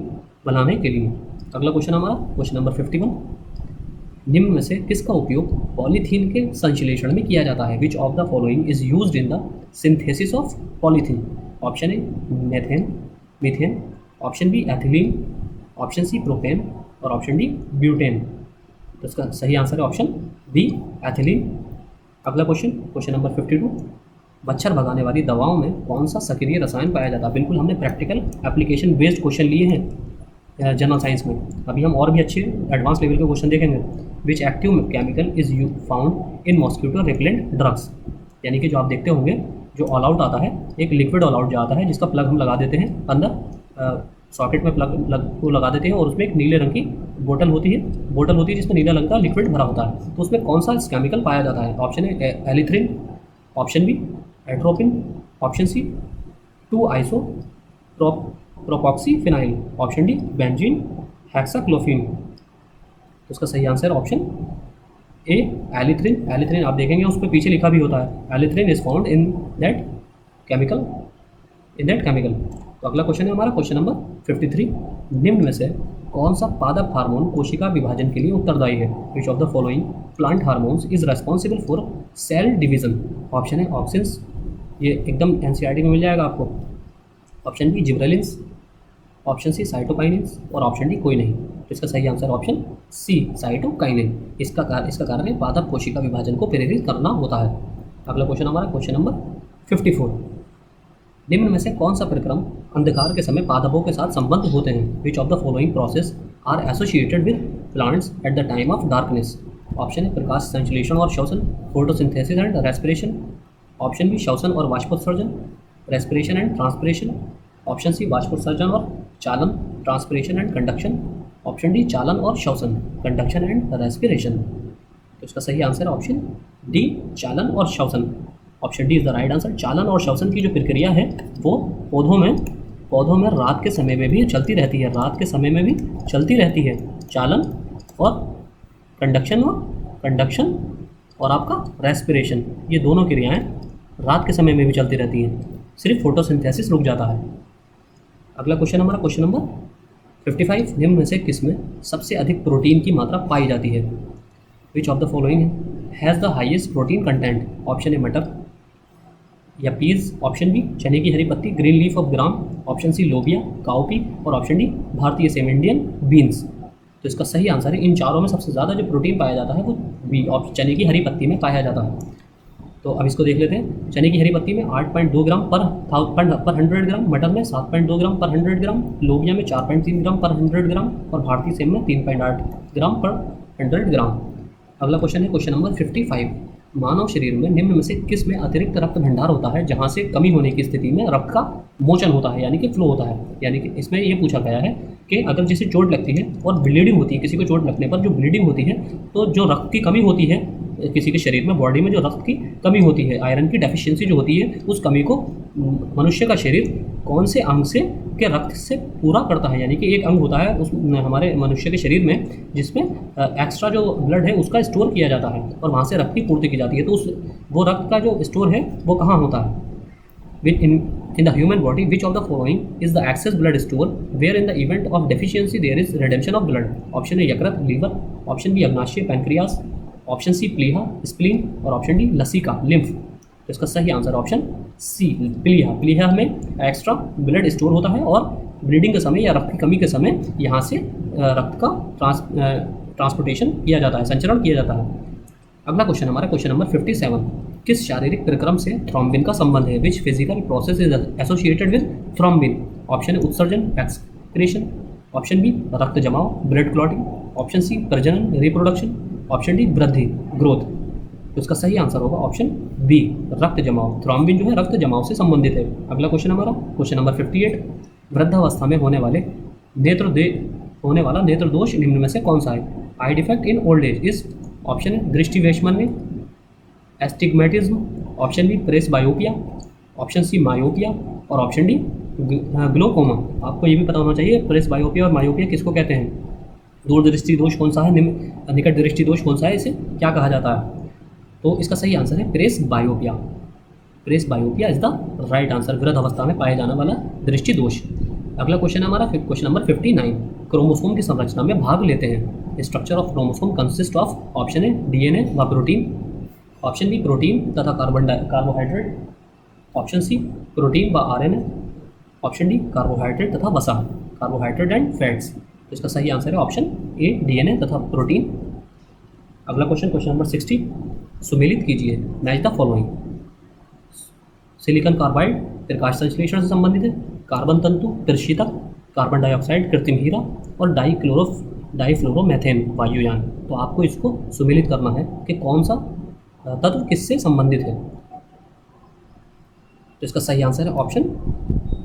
बनाने के लिए। अगला क्वेश्चन हमारा क्वेश्चन नंबर 51। निम्न में से किसका उपयोग पॉलीथीन के संश्लेषण में किया जाता है? Which of the following is used in the synthesis of polythene? Option A methane, methane, option B ethylene, option C propane और ऑप्शन डी ब्यूटेन। तो इसका सही आंसर है ऑप्शन बी एथिलीन। अगला क्वेश्चन क्वेश्चन नंबर 52। मच्छर भगाने वाली दवाओं में कौन सा सक्रिय रसायन पाया जाता है? बिल्कुल हमने प्रैक्टिकल एप्लीकेशन बेस्ड क्वेश्चन लिए हैं जनरल साइंस में। अभी हम और भी अच्छे एडवांस लेवल के क्वेश्चन देखेंगे। Which active chemical is you found in mosquito repellent drugs? यानी कि जो आप देखते होंगे, जो ऑल आउट आता है, एक लिक्विड ऑल आउट जो आता है जिसका प्लग हम लगा देते हैं अंदर सॉकेट में, प्लग को लगा देते हैं और उसमें एक नीले रंग की बोतल होती है जिसमें नीला रंग का लिक्विड भरा होता है। तो उसमें कौन सा केमिकल पाया जाता है? Option A allethrin, option B atropine, option C 2 iso propoxy phenyl, option D benzene hexachlorophene. तो उसका सही आंसर ऑप्शन ए एलिथ्रिन। एलिथ्रिन आप देखेंगे उस पर पीछे लिखा भी होता है, allethrin is found in that chemical. तो अगला क्वेश्चन है हमारा क्वेश्चन नंबर 53। निम्न में से कौन सा पादप हार्मोन कोशिका विभाजन के लिए उत्तरदायी है? Which of the following plant hormones is responsible for cell division? Option है ऑक्सिन्स, ये एकदम एनसीईआरटी में मिल जाएगा आपको, option B gibberellins, option C cytokinins और ऑप्शन डी कोई नहीं। तो इसका सही आंसर ऑप्शन सी साइटोकाइनिन। इसका कारण है पादप कोशिका विभाजन को प्रेरित करना होता है। अगला क्वेश्चन हमारा क्वेश्चन नंबर 54। निम्न में से कौन सा परिक्रम अंधकार के समय पादपों के साथ संबद्ध होते हैं? Which of the following process are associated with plants at the time of darkness? Option है प्रकाश संश्लेषण और श्वसन, photosynthesis and respiration. Option B श्वसन और वाष्पोत्सर्जन, respiration and transpiration. Option C वाष्पोत्सर्जन और चालन, transpiration and conduction. Option D चालन और श्वसन, कंडक्शन एंड रेस्पिरेशन। तो इसका सही आंसर है ऑप्शन डी, चालन और श्वसन। Option D is the right answer. चालन और श्वसन की जो प्रक्रिया है वो पौधों में रात के समय में भी चलती रहती है, रात के समय में भी चलती रहती है। चालन और कंडक्शन और आपका रेस्पिरेशन, ये दोनों क्रियाएं रात के समय में भी चलती रहती हैं, सिर्फ फोटोसिंथेसिस रुक जाता है। अगला क्वेश्चन हमारा क्वेश्चन नंबर 55, निम्न में से किसमें सबसे अधिक प्रोटीन की मात्रा पाई जाती है? Which of the following has the highest protein content? Option A मटर या पीज, ऑप्शन बी चने की हरी पत्ती green leaf of gram, option C लोबिया काउपी और ऑप्शन डी भारतीय सेम इंडियन बीन्स। तो इसका सही आंसर है इन चारों में सबसे ज़्यादा जो प्रोटीन पाया जाता है वो बी ऑप्शन चने की हरी पत्ती में पाया जाता है। तो अब इसको देख लेते हैं। चने की हरी पत्ती में 8.2 ग्राम पर 100 ग्राम, मटर में 7.2 ग्राम पर 100 ग्राम, लोबिया में 4.3 ग्राम पर 100 ग्राम और भारतीय सेम में 3.8 ग्राम पर 100 ग्राम। अगला क्वेश्चन है क्वेश्चन नंबर 55, मानव शरीर में निम्न में से किस में अतिरिक्त रक्त भंडार होता है जहां से कमी होने की स्थिति में रक्त का मोचन होता है, यानी कि फ्लो होता है? यानी कि इसमें ये पूछा गया है कि अगर जिसे चोट लगती है और ब्लीडिंग होती है, किसी को चोट लगने पर जो ब्लीडिंग होती है, तो जो रक्त की कमी होती है किसी के शरीर में, बॉडी में जो रक्त की कमी होती है, आयरन की डेफिशिएंसी जो होती है, उस कमी को मनुष्य का शरीर कौन से अंग से के रक्त से पूरा करता है? यानी कि एक अंग होता है उस हमारे मनुष्य के शरीर में जिसमें एक्स्ट्रा जो ब्लड है उसका स्टोर किया जाता है और वहाँ से रक्त की पूर्ति की जाती है। तो उस वो रक्त का जो स्टोर है वो कहाँ होता है? In the human body, which of the following is the excess blood store where in the event of deficiency there is redemption of blood? Option A यकृत लीवर, ऑप्शन बी अग्नाशय पैंक्रियास, ऑप्शन सी प्लीहा spleen और option D लसिका lymph. तो इसका सही answer option C प्लीहा में extra blood store होता है और ब्लीडिंग के समय या रक्त की कमी के समय यहाँ से रक्त का ट्रांसपोर्टेशन किया जाता है, संचरण किया जाता है। अगला क्वेश्चन हमारा क्वेश्चन नंबर 57, किस शारीरिक प्रक्रम से थ्रोम्बिन का संबंध है? Which physical process is associated with thrombin? Option A उत्सर्जन एक्सक्रीशन, ऑप्शन बी रक्त जमाव ब्लड क्लॉटिंग, ऑप्शन सी प्रजनन रिप्रोडक्शन, ऑप्शन डी वृद्धि ग्रोथ। तो इसका सही आंसर होगा ऑप्शन बी रक्त जमाव। थ्रोम्बिन जो है रक्त जमाव से संबंधित है। अगला क्वेश्चन हमारा क्वेश्चन नंबर 58, वृद्धावस्था में होने वाला नेत्र दोष निम्न में से कौन सा है? Eye defect in old age is, option है दृष्टि वैषम्य, astigmatism, option B presbyopia, option C myopia और ऑप्शन डी ग्लोकोमा। आपको ये भी पता होना चाहिए प्रेस बायोपिया और मायोपिया किसको कहते हैं। दूर दृष्टि दोष कौन सा है, निकट दृष्टि दोष कौन सा है, इसे क्या कहा जाता है? तो इसका सही आंसर है presbyopia. Presbyopia is the right answer, वृद्ध अवस्था में पाए जाने वाला दृष्टि दोष। अगला क्वेश्चन हमारा क्वेश्चन नंबर 59, क्रोमोसोम की संरचना में भाग लेते हैं। Structure of chromosome consist of, option A DNA व प्रोटीन, ऑप्शन बी प्रोटीन तथा कार्बोहाइड्रेट, ऑप्शन सी प्रोटीन व आरएनए, ऑप्शन डी कार्बोहाइड्रेट तथा वसा, कार्बोहाइड्रेट एंड फैट्स। तो इसका सही आंसर है ऑप्शन ए डीएनए तथा प्रोटीन। अगला क्वेश्चन क्वेश्चन नंबर 60, सुमेलित कीजिए match the following. Silicon carbide प्रकाश संश्लेषण से संबंधित है, कार्बन तंतु प्रशीतक, कार्बन डाइऑक्साइड कृत्रिम हीरा और डाईफ्लोरोमेथेन वायुयान। तो आपको इसको सुमेलित करना है कि कौन सा तत्व किससे संबंधित है। तो इसका सही आंसर है ऑप्शन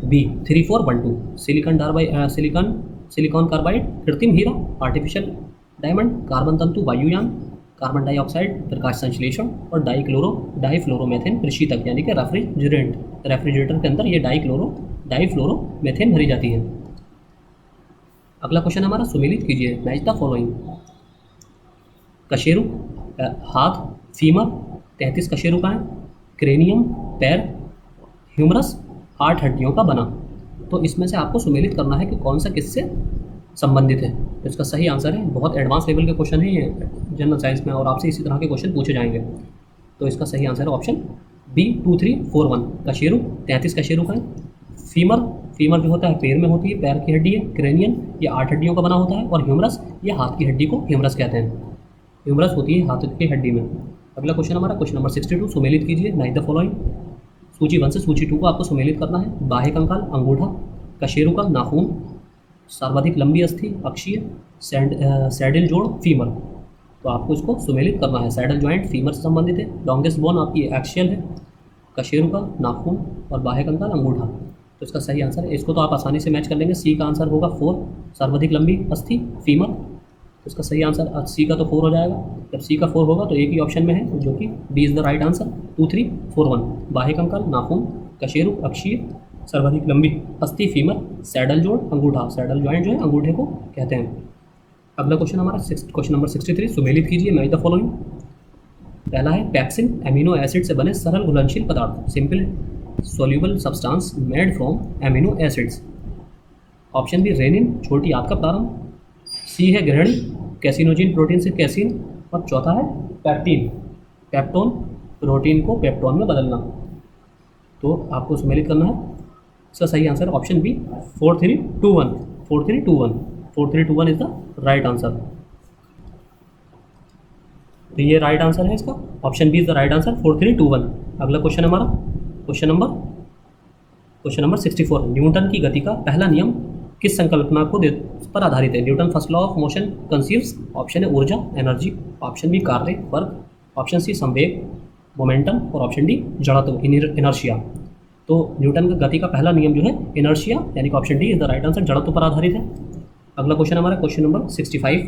बी 3412, सिलिकॉन कार्बाइड कृत्रिम हीरा, आर्टिफिशियल डायमंड, कार्बन तंतु वायुयान, कार्बन डाइऑक्साइड प्रकाश संश्लेषण और डाईफ्लोरोमेथेन प्रशीतक, यानी कि रेफ्रिजरेटर के अंदर ये डाईफ्लोरोमेथेन भरी जाती है। अगला क्वेश्चन हमारा सुमेलित कीजिए मैच द फॉलोइंग। कशेरु हाथ, फीमर 33 कशेरुकाएं, क्रेनियम पैर, ह्यूमरस 8 हड्डियों का बना। तो इसमें से आपको सुमेलित करना है कि कौन सा किससे संबंधित है। तो इसका सही आंसर है, बहुत एडवांस लेवल के क्वेश्चन है ये जनरल साइंस में और आपसे इसी तरह के क्वेश्चन पूछे जाएंगे। तो इसका सही आंसर है ऑप्शन बी 2341, कशेरु 33 कशेरुकाएं, फीमर जो होता है पैर में होती है, पैर की हड्डी है, क्रेनियन ये 8 हड्डियों का बना होता है और ह्यूमरस ये हाथ की हड्डी को ह्यूमरस कहते हैं, ह्यूमरस होती है हाथ की हड्डी में। अगला क्वेश्चन हमारा क्वेश्चन नंबर 62, सुमेलित कीजिए मैच द फॉलोइंग। सूची 1 से सूची 2 को आपको सुमेलित करना है। बाह्य कंकाल, अंगूठा, कशेरुका, नाखून, सर्वाधिक लंबी अस्थि, अक्षीय, सैडल जोड़, फीमर। तो आपको इसको सुमेलित करना है। सैडल जॉइंट फीमर से संबंधित है। लॉन्गेस्ट बोन आपकी एक्शियल है, कशेरुका, नाखून और बाह्य कंकाल, अंगूठा। तो इसका सही आंसर है, इसको तो आप आसानी से मैच कर लेंगे। सी का आंसर होगा 4, सर्वाधिक लंबी अस्थि, फीमर। तो इसका सही आंसर सी का तो 4 हो जाएगा। जब सी का 4 होगा तो एक ही ऑप्शन में है, जो कि B is the right answer. 2 3 4 1, बाह्य कंकाल, नाखून, कशेरु, अक्षीय, सर्वाधिक लंबी अस्थि, फीमर, सैडल जोड़, अंगूठा। सैडल जॉइंट जो है अंगूठे को कहते हैं। अगला क्वेश्चन हमारा क्वेश्चन नंबर 63, सुमेलित कीजिए मैच द फॉलोइंग। पहला है पैक्सिन, एमिनो एसिड से बने सरल घुलनशील पदार्थ, simple soluble substance made from amino acids. Option B rennin, छोटी आंत का प्रारंभ। सी है ग्रहणी, कैसिनोजिन प्रोटीन से कैसिन। और चौथा है पैक्टीन, पेप्टोन, प्रोटीन को पेप्टोन में बदलना। तो आपको सुमेलित करना है। इसका सही answer option B 4321, 4321, 4321 is the right answer. तो ये राइट आंसर है इसका, option B is the right answer, 4321। अगला क्वेश्चन हमारा क्वेश्चन नंबर 64, न्यूटन की गति का पहला नियम किस संकल्पना को पर आधारित है? Newton first law of motion conceives. Option है ऊर्जा, एनर्जी। ऑप्शन बी कार्य, वर्क। ऑप्शन सी संवेग, मोमेंटम। और ऑप्शन डी जड़त्व, इनर्शिया। तो न्यूटन का गति का पहला नियम जो है इनर्शिया, यानी कि option D is the right answer, जड़त्व पर आधारित है। अगला क्वेश्चन हमारा क्वेश्चन नंबर 65,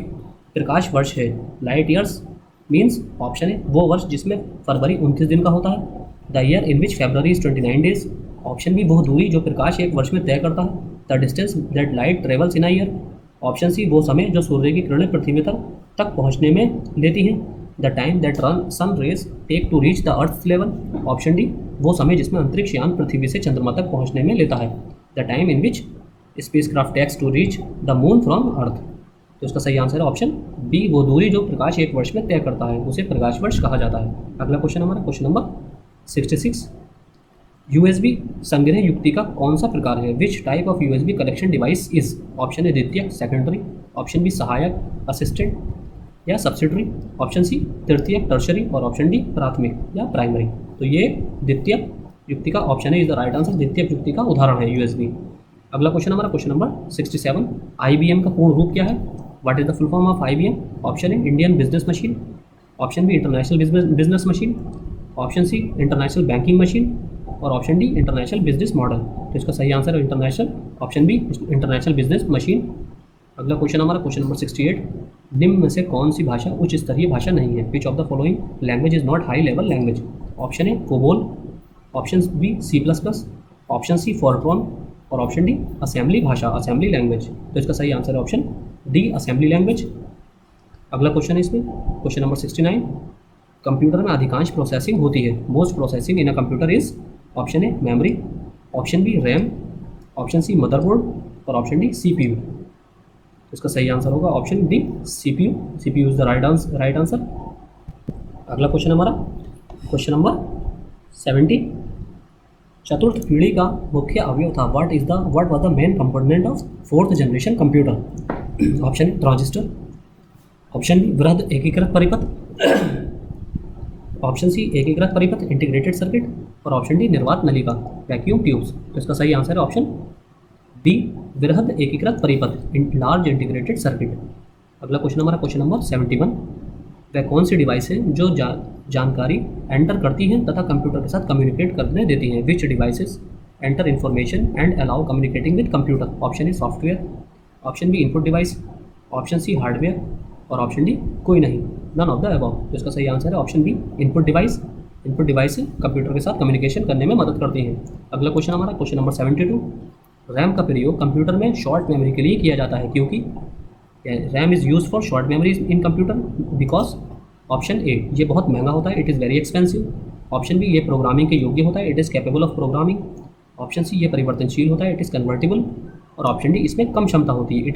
प्रकाश वर्ष है। लाइट ईयर्स मीन्स ऑप्शन है वो वर्ष जिसमें फरवरी 29 दिन का होता है। The year in which February is 29 days. Option B वो दूरी जो प्रकाश एक वर्ष में तय करता है। The distance that light travels in a year. Option C वो समय जो सूर्य की किरणें पृथ्वी तक पहुंचने में लेती हैं। The time that sun rays take to reach the earth level. Option D वो समय जिसमें अंतरिक्ष यान पृथ्वी से चंद्रमा तक पहुंचने में लेता है। The time in which spacecraft takes to reach the moon from earth. तो इसका सही आंसर है ऑप्शन बी, वो दूरी जो प्रकाश एक वर्ष में तय करता है उसे प्रकाश वर्ष कहा जाता है। अगला क्वेश्चन हमारा क्वेश्चन नंबर 66, यूएसबी संग्रह युक्ति का कौन सा प्रकार है? Which type of USB collection device is? Option है द्वितीयक, सेकेंडरी। ऑप्शन बी सहायक, असिस्टेंट या सब्सिडरी। ऑप्शन सी तृतीयक, टर्शरी। और ऑप्शन डी प्राथमिक या प्राइमरी। तो ये द्वितीयक युक्ति का ऑप्शन है, इज द राइट आंसर। द्वितीयक युक्ति का उदाहरण है यूएसबी। अगला क्वेश्चन हमारा क्वेश्चन नंबर 67, आईबीएम का पूर्ण रूप क्या है? What is the full form of IBM? Option है Indian business machine. Option B international business machine. Option C international banking machine. और option D international business model. तो इसका सही आंसर है international, option B international business machine. अगला question हमारा question number 68, निम्न में से कौन सी भाषा उच्च स्तरीय भाषा नहीं है? Which of the following language is not high level language? Option है COBOL. Option B C++। Option C FORTRAN. और ऑप्शन डी असेंबली भाषा, असेंबली लैंग्वेज। तो इसका सही आंसर है ऑप्शन डी असेंबली लैंग्वेज। अगला क्वेश्चन है इसमें क्वेश्चन नंबर 69, कंप्यूटर में अधिकांश प्रोसेसिंग होती है। Most processing in a computer is? Option है memory. Option B RAM. Option C motherboard. और ऑप्शन डी CPU। तो इसका सही आंसर होगा option D CPU। CPU is the right answer. अगला क्वेश्चन हमारा क्वेश्चन नंबर 70, चतुर्थ पीढ़ी का मुख्य अवयव था। What was the main component of fourth generation computer? Option A transistor. Option B वृहद एकीकृत परिपथ। ऑप्शन सी एकीकृत परिपथ, इंटीग्रेटेड सर्किट। और ऑप्शन डी निर्वात नलिका, वैक्यूम ट्यूब्स। तो इसका सही आंसर है ऑप्शन बी वृहद एकीकृत परिपथ, लार्ज इंटीग्रेटेड सर्किट। अगला क्वेश्चन हमारा क्वेश्चन नंबर 71, वह कौन सी डिवाइस है जो जानकारी एंटर करती हैं तथा कंप्यूटर के साथ कम्युनिकेट करने देती हैं? Which devices enter information and allow communicating with computer? Option A software. Option B input device. Option C hardware. और ऑप्शन डी कोई नहीं, नन ऑफ द अबव। तो इसका सही आंसर है option B input device. Input device से computer के साथ कम्युनिकेशन करने में मदद करती हैं। अगला क्वेश्चन हमारा क्वेश्चन नंबर 72, रैम का प्रयोग कंप्यूटर में शॉर्ट मेमोरी के लिए किया जाता है क्योंकि? RAM is use for short memory in computer because? Option A ये बहुत महंगा होता है, it is very expensive. Option B ये प्रोग्रामिंग के योग्य होता है, it is capable of programming. Option C ये परिवर्तनशील होता है, इट इज़ कन्वर्टिबल। और ऑप्शन डी इसमें कम क्षमता होती है,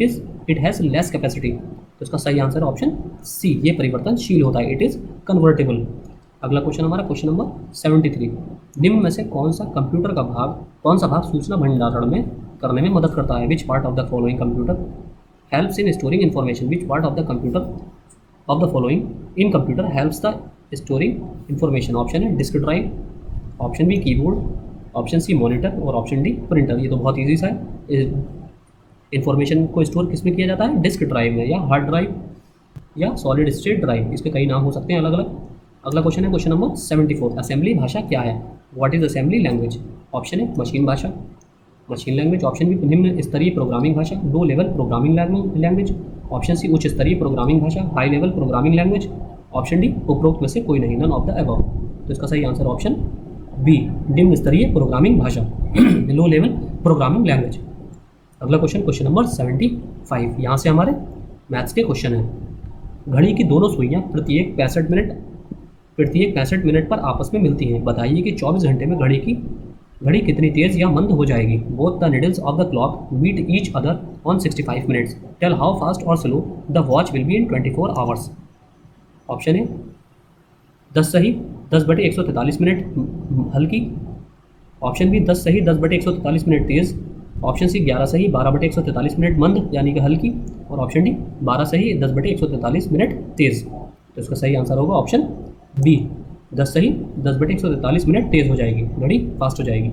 इट हैज़ लेस कैपेसिटी। तो इसका सही आंसर है ऑप्शन सी ये परिवर्तनशील होता है, इट इज़ कन्वर्टेबल। अगला क्वेश्चन हमारा क्वेश्चन नंबर 73, निम्न में से कौन सा भाग सूचना भंडारण में करने में मदद करता है? Which part of the following computer helps in storing information? Which part of the computer of the following in computer helps the storing information? Option है disk drive. Option B keyboard. Option C monitor और option D printer. ये तो बहुत easy सा है। Information को store किस में किया जाता है? डिस्क ड्राइव में, या हार्ड ड्राइव, या सॉलिड स्टेट ड्राइव। इसके कई नाम हो सकते हैं अलग अलग। अगला क्वेश्चन है क्वेश्चन नंबर 74। असेंबली भाषा क्या है? What is assembly language? Option है मशीन भाषा, मशीन लैंग्वेज। ऑप्शन बी निम्न स्तरीय प्रोग्रामिंग भाषा, low level programming language. Option C उच्च स्तरीय प्रोग्रामिंग भाषा, high level programming language. Option D उपरोक्त में से कोई नहीं, नन ऑफ द अबव। तो इसका सही आंसर ऑप्शन बी, निम्न स्तरीय प्रोग्रामिंग भाषा, लो लेवल प्रोग्रामिंग लैंग्वेज। अगला क्वेश्चन क्वेश्चन नंबर 75। यहाँ से हमारे मैथ्स के क्वेश्चन हैं। घड़ी की दोनों सुइयाँ प्रत्येक 65 मिनट पर आपस में मिलती हैं। बताइए कि 24 घंटे में घड़ी कितनी तेज या मंद हो जाएगी? Both the needles of the clock meet each other on 65 minutes. Tell how fast और slow the watch will be in 24 hours. Option है 10 सही 10/143 मिनट हल्की। ऑप्शन बी 10 सही 10/143 मिनट तेज। ऑप्शन सी 11 सही 12/143 मिनट मंद यानी कि हल्की। और ऑप्शन डी 12 सही 10/143 मिनट तेज। तो इसका सही आंसर होगा ऑप्शन बी, 10 सही 10/143 मिनट तेज हो जाएगी, घड़ी फास्ट हो जाएगी।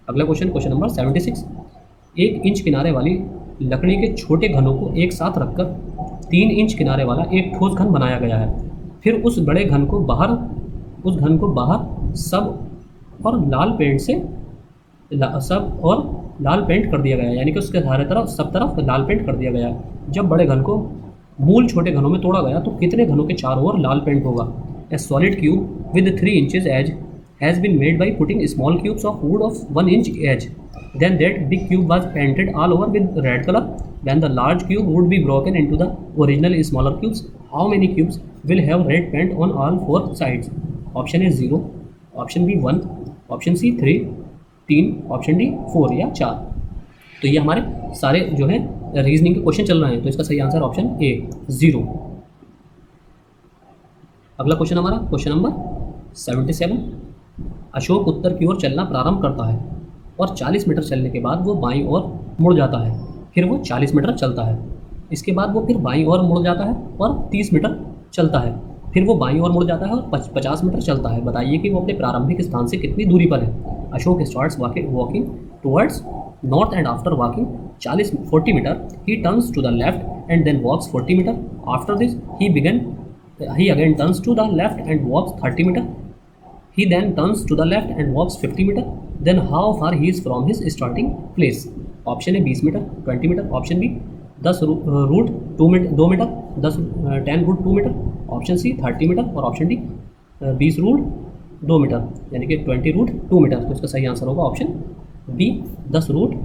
अगला क्वेश्चन क्वेश्चन नंबर 76। 1 इंच किनारे वाली लकड़ी के छोटे घनों को एक साथ रखकर 3 इंच किनारे वाला एक ठोस घन बनाया गया है। फिर उस घन को बाहर सब और लाल पेंट कर दिया गया है, यानी कि उसके सारे तरफ सब तरफ लाल पेंट कर दिया गया है। जब बड़े घन को मूल छोटे घनों में तोड़ा गया तो कितने घनों के चारों ओर लाल पेंट होगा? A solid cube with 3 inches edge has been made by putting small cubes of wood of 1 inch edge. Then that big cube was painted all over with red color. Then the large cube would be broken into the original smaller cubes. How many cubes will have red paint on all 4 sides? Option A 0, option B 1, option C 3, option D 4 या 4। तो ये हमारे सारे जो है reasoning के question चल रहे हैं। तो इसका सही आंसर ऑप्शन ए 0। अगला क्वेश्चन हमारा क्वेश्चन नंबर 77। अशोक उत्तर की ओर चलना प्रारंभ करता है और 40 मीटर चलने के बाद वो बाईं ओर मुड़ जाता है। फिर वो 40 मीटर चलता है। इसके बाद वो फिर बाईं ओर मुड़ जाता है और 30 मीटर चलता है। फिर वो बाईं ओर मुड़ जाता है और 50 मीटर चलता है। बताइए कि वो अपने प्रारंभिक स्थान से कितनी दूरी पर है? Ashok starts walking towards north and after walking 40 metre he turns to the left and then walks 40 metre. After this he again turns to the left and walks 30 meter. He then turns to the left and walks 50 meter. Then how far he is from his starting place? Option A 20 meter 20 meter. Option B 10 root 2 meter 10 root 2 meter. Option C 30 meter और option D 20 root 2 metre यानी कि 20 root 2 metre. तो इसका सही answer होगा option B 10 root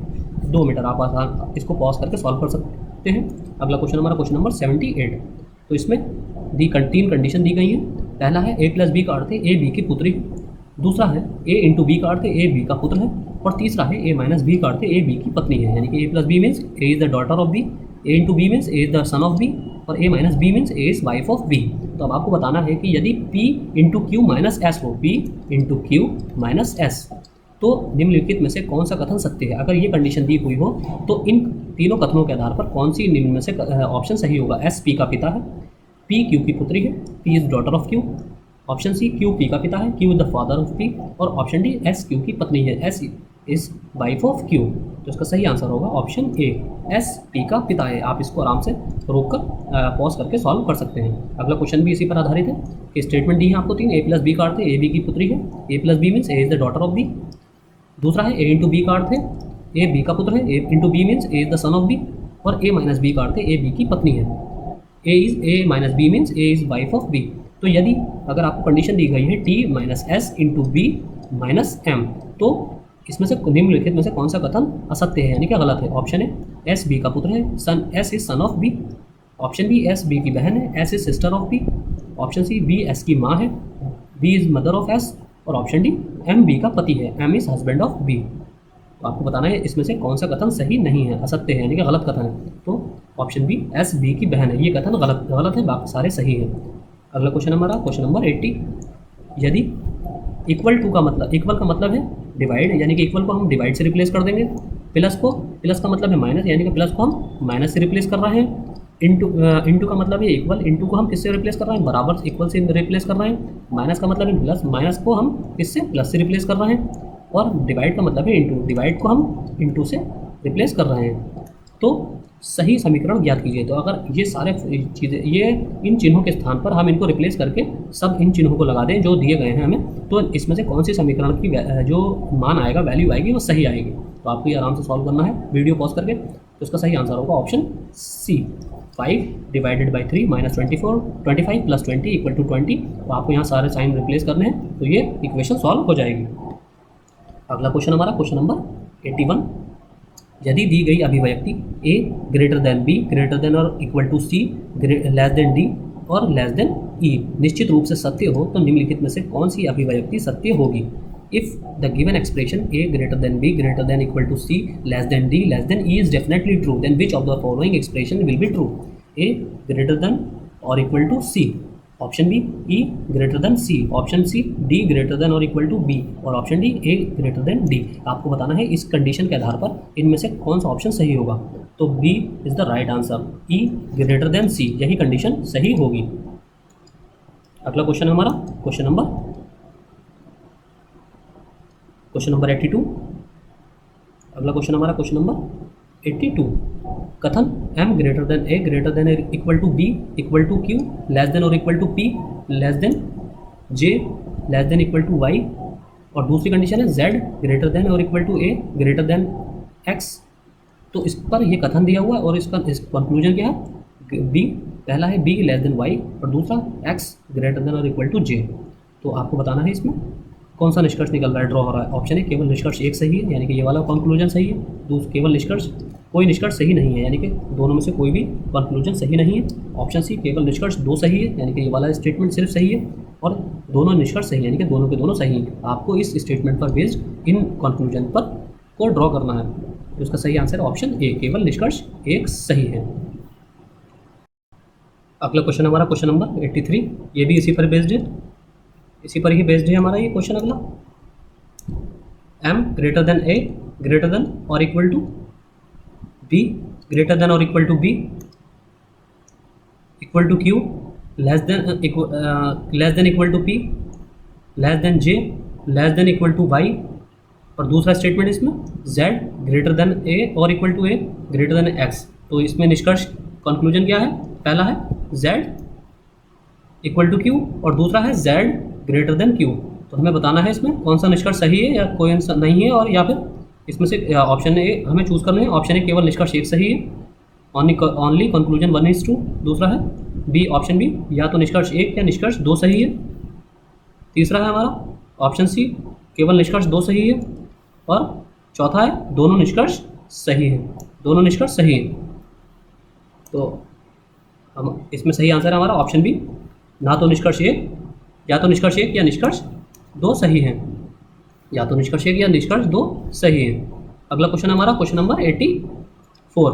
2 metre. आप आसान इसको पॉज करके सॉल्व कर सकते हैं। अगला क्वेश्चन हमारा क्वेश्चन नंबर 78। तो इसमें 3 कंडीशन दी गई हैं। पहला है A + B का अर्थ है A B की पुत्री है। दूसरा है A × B का अर्थ है A B का पुत्र है। और तीसरा है A - B का अर्थ है A B की पत्नी है, यानी कि A + B means A is the daughter of B, A × B means A is the sun of B और A - B means A is wife of B। तो अब आपको बताना है कि यदि P × Q - S हो, P × Q - S, तो निम्नलिखित में से कौन सा कथन सत्य है? अगर ये कंडीशन दी हुई हो तो इन तीनों कथनों के आधार पर कौन सी निम्न में से ऑप्शन सही होगा? S P का पिता है, P Q की पुत्री है, P is daughter of Q। Option C Q P का पिता है, Q is the father of P और ऑप्शन डी S Q की पत्नी है, S is wife of Q। तो इसका सही आंसर होगा ऑप्शन ए, S P का पिता है। आप इसको आराम से रोक कर पॉज करके सॉल्व कर सकते हैं। अगला क्वेश्चन भी इसी पर आधारित है कि स्टेटमेंट दी है आपको 3, A + B का अर्थ है A B की पुत्री है, A + B means A is the daughter of B। दूसरा है A × B का अर्थ है A B का पुत्र है, A × B means A is the sun of B और A - B का अर्थ है A B की पत्नी है, A - B means A is wife of B। तो यदि अगर आपको कंडीशन दी गई है T - S × B - M, तो इसमें से निम्नलिखित में से कौन सा कथन असत्य है यानी कि गलत है? ऑप्शन है S B का पुत्र है, S is son of B। Option B S B की बहन है, S is sister of B। Option C B S की माँ है, B is mother of S और ऑप्शन डी M B का पति है, M is husband of B। तो आपको बताना है इसमें से कौन सा कथन सही नहीं है, असत्य है यानी कि गलत कथन है। तो ऑप्शन बी S B की बहन है, ये कथन गलत है, बाकी सारे सही हैं। अगला क्वेश्चन हमारा क्वेश्चन नंबर 80। यदि इक्वल का मतलब है डिवाइड, यानी कि इक्वल को हम डिवाइड से रिप्लेस कर देंगे, प्लस का मतलब है माइनस, यानी कि प्लस को हम माइनस से रिप्लेस कर रहे हैं, इंटू का मतलब है इक्वल, इंटू को हम किससे रिप्लेस कर रहे हैं? बराबर इक्वल से रिप्लेस कर रहे हैं। माइनस का मतलब है प्लस, माइनस को हम किससे? प्लस से रिप्लेस कर रहे हैं। और डिवाइड का मतलब है इनटू, डिवाइड को हम इनटू से रिप्लेस कर रहे हैं। तो सही समीकरण ज्ञात कीजिए। तो अगर ये सारे चीज़ें, ये इन चिन्हों के स्थान पर हम इनको रिप्लेस करके सब इन चिन्हों को लगा दें जो दिए गए हैं हमें, तो इसमें से कौन सी समीकरण की जो मान आएगा, वैल्यू आएगी, वो सही आएगी। तो आपको ये आराम से सॉल्व करना है वीडियो पॉज करके। तो इसका सही आंसर होगा option C, 5 divided by 3 minus 25 plus 20 equal to 20। तो आपको यहाँ सारे साइन रिप्लेस करने हैं, तो ये इक्वेशन सॉल्व हो जाएगी। अगला क्वेश्चन हमारा क्वेश्चन नंबर 81। यदि दी गई अभिव्यक्ति a greater than b greater than और equal to c less than d और लेस देन e निश्चित रूप से सत्य हो, तो निम्नलिखित में से कौन सी अभिव्यक्ति सत्य होगी? If the given expression a greater than b greater than equal to c less than d less than e is definitely true, then which of the following expression will be true? a greater than और equal to c, option B E greater than C, option C D greater than और equal to B, और option D A greater than D. आपको बताना है इस condition के आधार पर इनमें से कौन सा ऑप्शन सही होगा। तो B is the right answer, E greater than C, यही कंडीशन सही होगी। अगला क्वेश्चन हमारा क्वेश्चन नंबर 82। अगला क्वेश्चन हमारा क्वेश्चन नंबर 82। कथन m greater than a greater than equal to b equal to q less than और equal to p less than j less than equal to y, और दूसरी condition है z greater than और equal to a greater than x। तो इस पर ये कथन दिया हुआ है और इसका कंक्लूजन क्या है? b, पहला है b लेस देन y और दूसरा x ग्रेटर देन और इक्वल टू j। तो आपको बताना है इसमें कौन सा निष्कर्ष निकल रहा है, ड्रॉ हो रहा है। ऑप्शन ए केवल निष्कर्ष एक सही है, यानी कि ये वाला कंक्लूजन सही है। दूसरा केवल निष्कर्ष, कोई निष्कर्ष सही नहीं है, यानी कि दोनों में से कोई भी कंक्लूजन सही नहीं है। ऑप्शन सी केवल निष्कर्ष 2 सही है, यानी कि ये वाला स्टेटमेंट सिर्फ सही है, और दोनों निष्कर्ष सही है, यानी कि दोनों के दोनों सही हैं। आपको इस स्टेटमेंट पर बेस्ड इन कंक्लूजन पर को ड्रॉ करना है। तो इसका सही आंसर ऑप्शन ए, केवल निष्कर्ष एक सही है। अगला क्वेश्चन हमारा क्वेश्चन नंबर 83। ये भी इसी पर बेस्ड है, इसी पर ही बेस्ड है हमारा ये क्वेश्चन। अगला m greater than a greater than और equal to b greater than और equal to b equal to q less than equal to p less than j less than equal to y, और दूसरा statement इसमें z greater than a और equal to a greater than x। तो इसमें निष्कर्ष conclusion क्या है? पहला है z इक्वल टू q और दूसरा है z ग्रेटर देन q। तो हमें बताना है इसमें कौन सा निष्कर्ष सही है या कोई नहीं है, और या फिर इसमें से ऑप्शन ए हमें चूज़ करना है। ऑप्शन ए केवल निष्कर्ष एक सही है, ओनली कंक्लूजन 1 इज ट्रू। दूसरा है बी, ऑप्शन बी या तो निष्कर्ष 1 या निष्कर्ष 2 सही है। तीसरा है हमारा ऑप्शन सी केवल निष्कर्ष 2 सही है, और चौथा है दोनों निष्कर्ष सही है, दोनों निष्कर्ष सही है। तो हम इसमें सही आंसर है हमारा ऑप्शन बी, ना तो निष्कर्ष 1 या तो निष्कर्ष 1 या निष्कर्ष 2 सही हैं, या तो निष्कर्ष 1 या निष्कर्ष 2 सही है। अगला क्वेश्चन हमारा question number 84।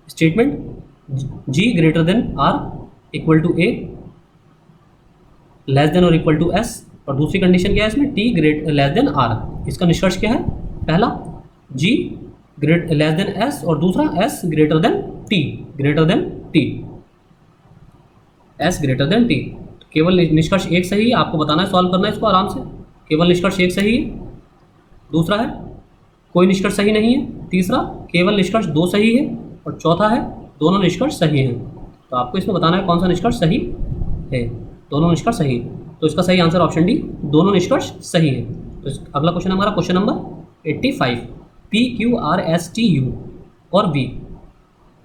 Statement g greater than r equal to a less than और इक्वल टू s, और दूसरी कंडीशन क्या है इसमें? t great less than r। इसका निष्कर्ष क्या है? पहला g great less than s और दूसरा s greater than t, greater than t, s greater than t। केवल निष्कर्ष एक सही है, आपको बताना है, सॉल्व करना है इसको आराम से। केवल निष्कर्ष एक सही है, दूसरा है कोई निष्कर्ष सही नहीं है, तीसरा केवल निष्कर्ष 2 सही है, और चौथा है दोनों निष्कर्ष सही हैं। तो आपको इसमें बताना है कौन सा निष्कर्ष सही है। दोनों निष्कर्ष सही है, तो इसका सही आंसर ऑप्शन डी, दोनों निष्कर्ष सही है। तो अगला क्वेश्चन हमारा question number 85। P Q R S T U और V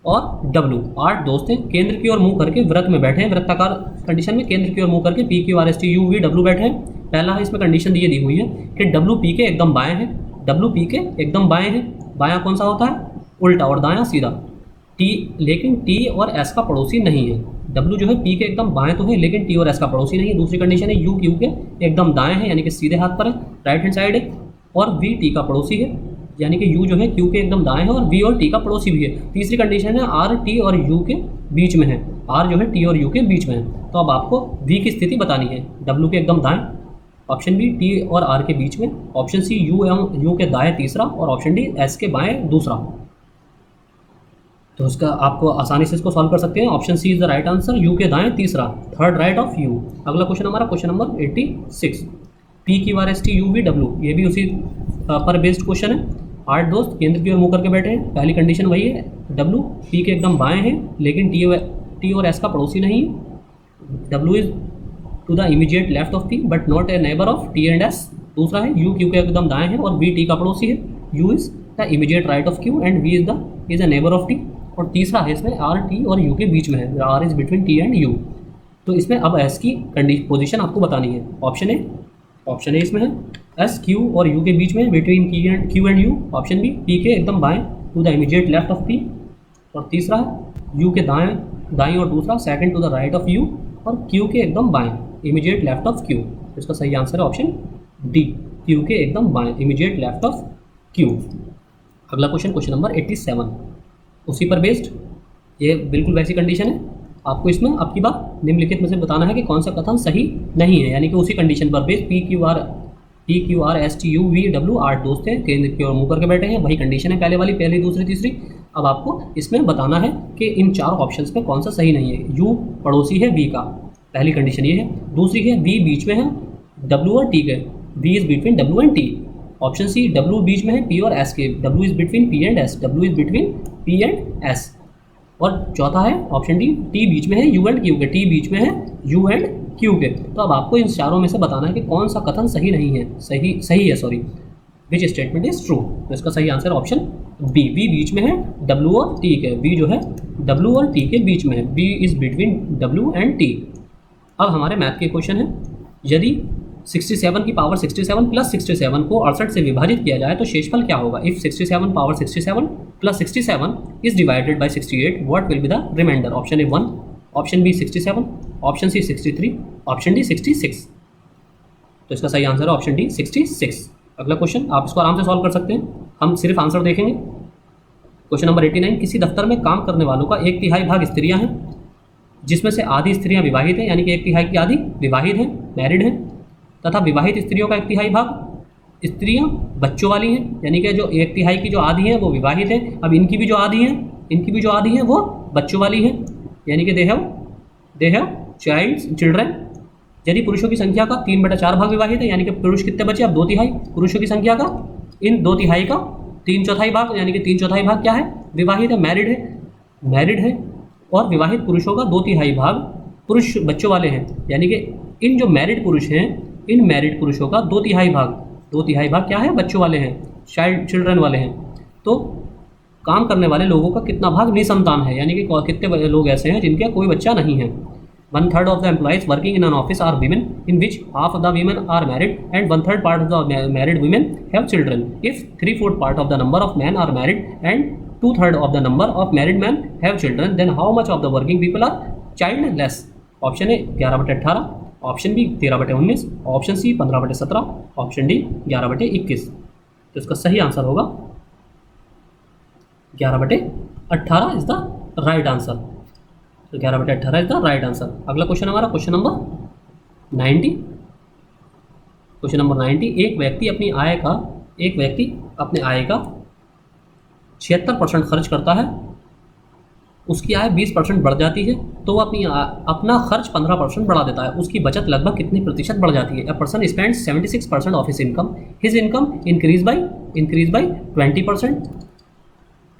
और W 8 दोस्त हैं, केंद्र की ओर मुंह करके वृत्त में बैठे हैं, वृत्ताकार कंडीशन में केंद्र की ओर मुंह करके P Q R S T U V W बैठे हैं। पहला है इसमें कंडीशन ये दी हुई है कि W P के एकदम बाएं हैं, W P के एकदम बाएं हैं। बायां कौन सा होता है? उल्टा, और दायां सीधा। T लेकिन T और S का पड़ोसी नहीं है। W जो है P के एकदम बाएं तो है, लेकिन T और S का पड़ोसी नहीं है। दूसरी कंडीशन है U Q के एकदम दाएं है, यानी कि सीधे हाथ पर है, राइट हैंड साइड है, और V T का पड़ोसी है, यानी कि U जो है Q के एकदम दाएं है, और V और T का पड़ोसी भी है। तीसरी कंडीशन है R T और U के बीच में है, R जो है T और U के बीच में है। तो अब आपको V की स्थिति बतानी है। W के एकदम दाएं, ऑप्शन बी T और R के बीच में, ऑप्शन सी U के दाएं तीसरा, और ऑप्शन डी S के बाएं दूसरा। तो इसका आपको आसानी से इसको सॉल्व कर सकते हैं। Option C is the right answer, U के दाएं तीसरा, थर्ड राइट ऑफ U। अगला क्वेश्चन हमारा क्वेश्चन नंबर 86। PQRSTUVW, ये भी उसी पर बेस्ड क्वेश्चन है। 8 दोस्त केंद्र की ओर मुँह करके बैठे हैं, पहली कंडीशन वही है, W P के एकदम बाएं हैं लेकिन T और S का पड़ोसी नहीं है। W is to the immediate left of P but not a neighbour of T and S। दूसरा है U Q के एकदम दाएं हैं और V T का पड़ोसी है। U is the immediate right of Q and V is a neighbour of T। और तीसरा है इसमें R T और U के बीच में है, R is between T and U। तो इसमें अब S की पोजीशन आपको बतानी है। ऑप्शन ए इसमें है S Q और U के बीच में between Q and U। Option B P के एकदम बाएं to the immediate left of P। और तीसरा है U के दाएं और दूसरा second to the right of U और Q के एकदम बाएं इमीडिएट लेफ्ट ऑफ Q। इसका सही आंसर है ऑप्शन डी, Q के एकदम बाएं इमीडिएट लेफ्ट ऑफ Q। अगला क्वेश्चन नंबर 87, उसी पर बेस्ड, ये बिल्कुल वैसी कंडीशन है। आपको इसमें आपकी बात निम्नलिखित में से बताना है कि कौन सा कथन सही नहीं है, यानी कि उसी कंडीशन पर बेस्ड PQRSTUVW 8 दोस्त हैं, केंद्र की ओर मुँह करके बैठे हैं, वही कंडीशन है पहले वाली, पहली दूसरी तीसरी। अब आपको इसमें बताना है कि इन चार ऑप्शंस में कौन सा सही नहीं है। U पड़ोसी है V का, पहली कंडीशन ये है। दूसरी है V बीच में है W और T के, V is between W and T। Option C W बीच में है P और S के, W is between P and S, W is between P and S। और चौथा है ऑप्शन डी, T बीच में है U एंड Q के, T बीच में है U एंड Q के। तो अब आपको इन चारों में से बताना है कि कौन सा कथन सही नहीं है, सही है sorry, which statement is true. तो इसका सही आंसर ऑप्शन बी, V बीच में है W और T के, V जो है W और T के बीच में है, V is between W and T। अब हमारे मैथ के क्वेश्चन है, यदि 67 की पावर 67 प्लस 67 को 68 से विभाजित किया जाए तो शेषफल क्या होगा। If 67 power 67 plus 67 is divided by 68 what will be the remainder. Option A 1, option B 67, option C 63, option D 66। तो इसका सही आंसर है ऑप्शन डी 66। अगला क्वेश्चन, आप इसको आराम से सॉल्व कर सकते हैं, हम सिर्फ आंसर देखेंगे। क्वेश्चन नंबर 89, किसी दफ्तर में काम करने वालों का 1/3 भाग स्त्रियां हैं, जिसमें से आधी स्त्रियां विवाहित हैं, यानी कि 1/3 की आधी विवाहित हैं, मैरिड हैं, तथा विवाहित स्त्रियों का 1/3 भाग स्त्रियां बच्चों वाली हैं, यानी कि जो 1/3 की जो आधी हैं वो विवाहित हैं। अब इनकी भी जो आधी हैं वो बच्चों वाली हैं, यानी कि दे हैव चिल्ड्रन। यदि पुरुषों की संख्या का 3/4 भाग विवाहित है, यानी कि पुरुष कितने बचे, अब 2/3 पुरुषों की संख्या का, इन 2/3 का 3/4 भाग, यानी कि 3/4 भाग क्या है, विवाहित है, मैरिड है। और विवाहित पुरुषों का 2/3 भाग पुरुष बच्चों वाले हैं, यानी कि इन जो मैरिड पुरुष हैं, इन मैरिड पुरुषों का 2/3 भाग क्या है, बच्चों वाले हैं, चिल्ड्रन वाले हैं। तो काम करने वाले लोगों का कितना भाग निसंतान है, यानी कि कितने लोग ऐसे हैं जिनके कोई बच्चा नहीं है। 1/3 of the employees working in an office are women, in which half of the women are married and 1/3 part of the married women have children. If 3/4 part of the number of men are married and 2/3 of the number of married men have children, then how much of the working people are childless? Option A 11/18, option B 13/19, option C 15/17, option D 11/21। तो इसका सही answer होगा 11/18 is the right answer. तो 11/18 is the right answer. अगला question हमारा question number 90। Question number 90, एक व्यक्ति अपने आय का 76% खर्च करता है, उसकी आय 20% बढ़ जाती है, तो वो अपना खर्च 15% बढ़ा देता है, उसकी बचत लगभग कितने प्रतिशत बढ़ जाती है। A person spends 76% of his income increase by 20%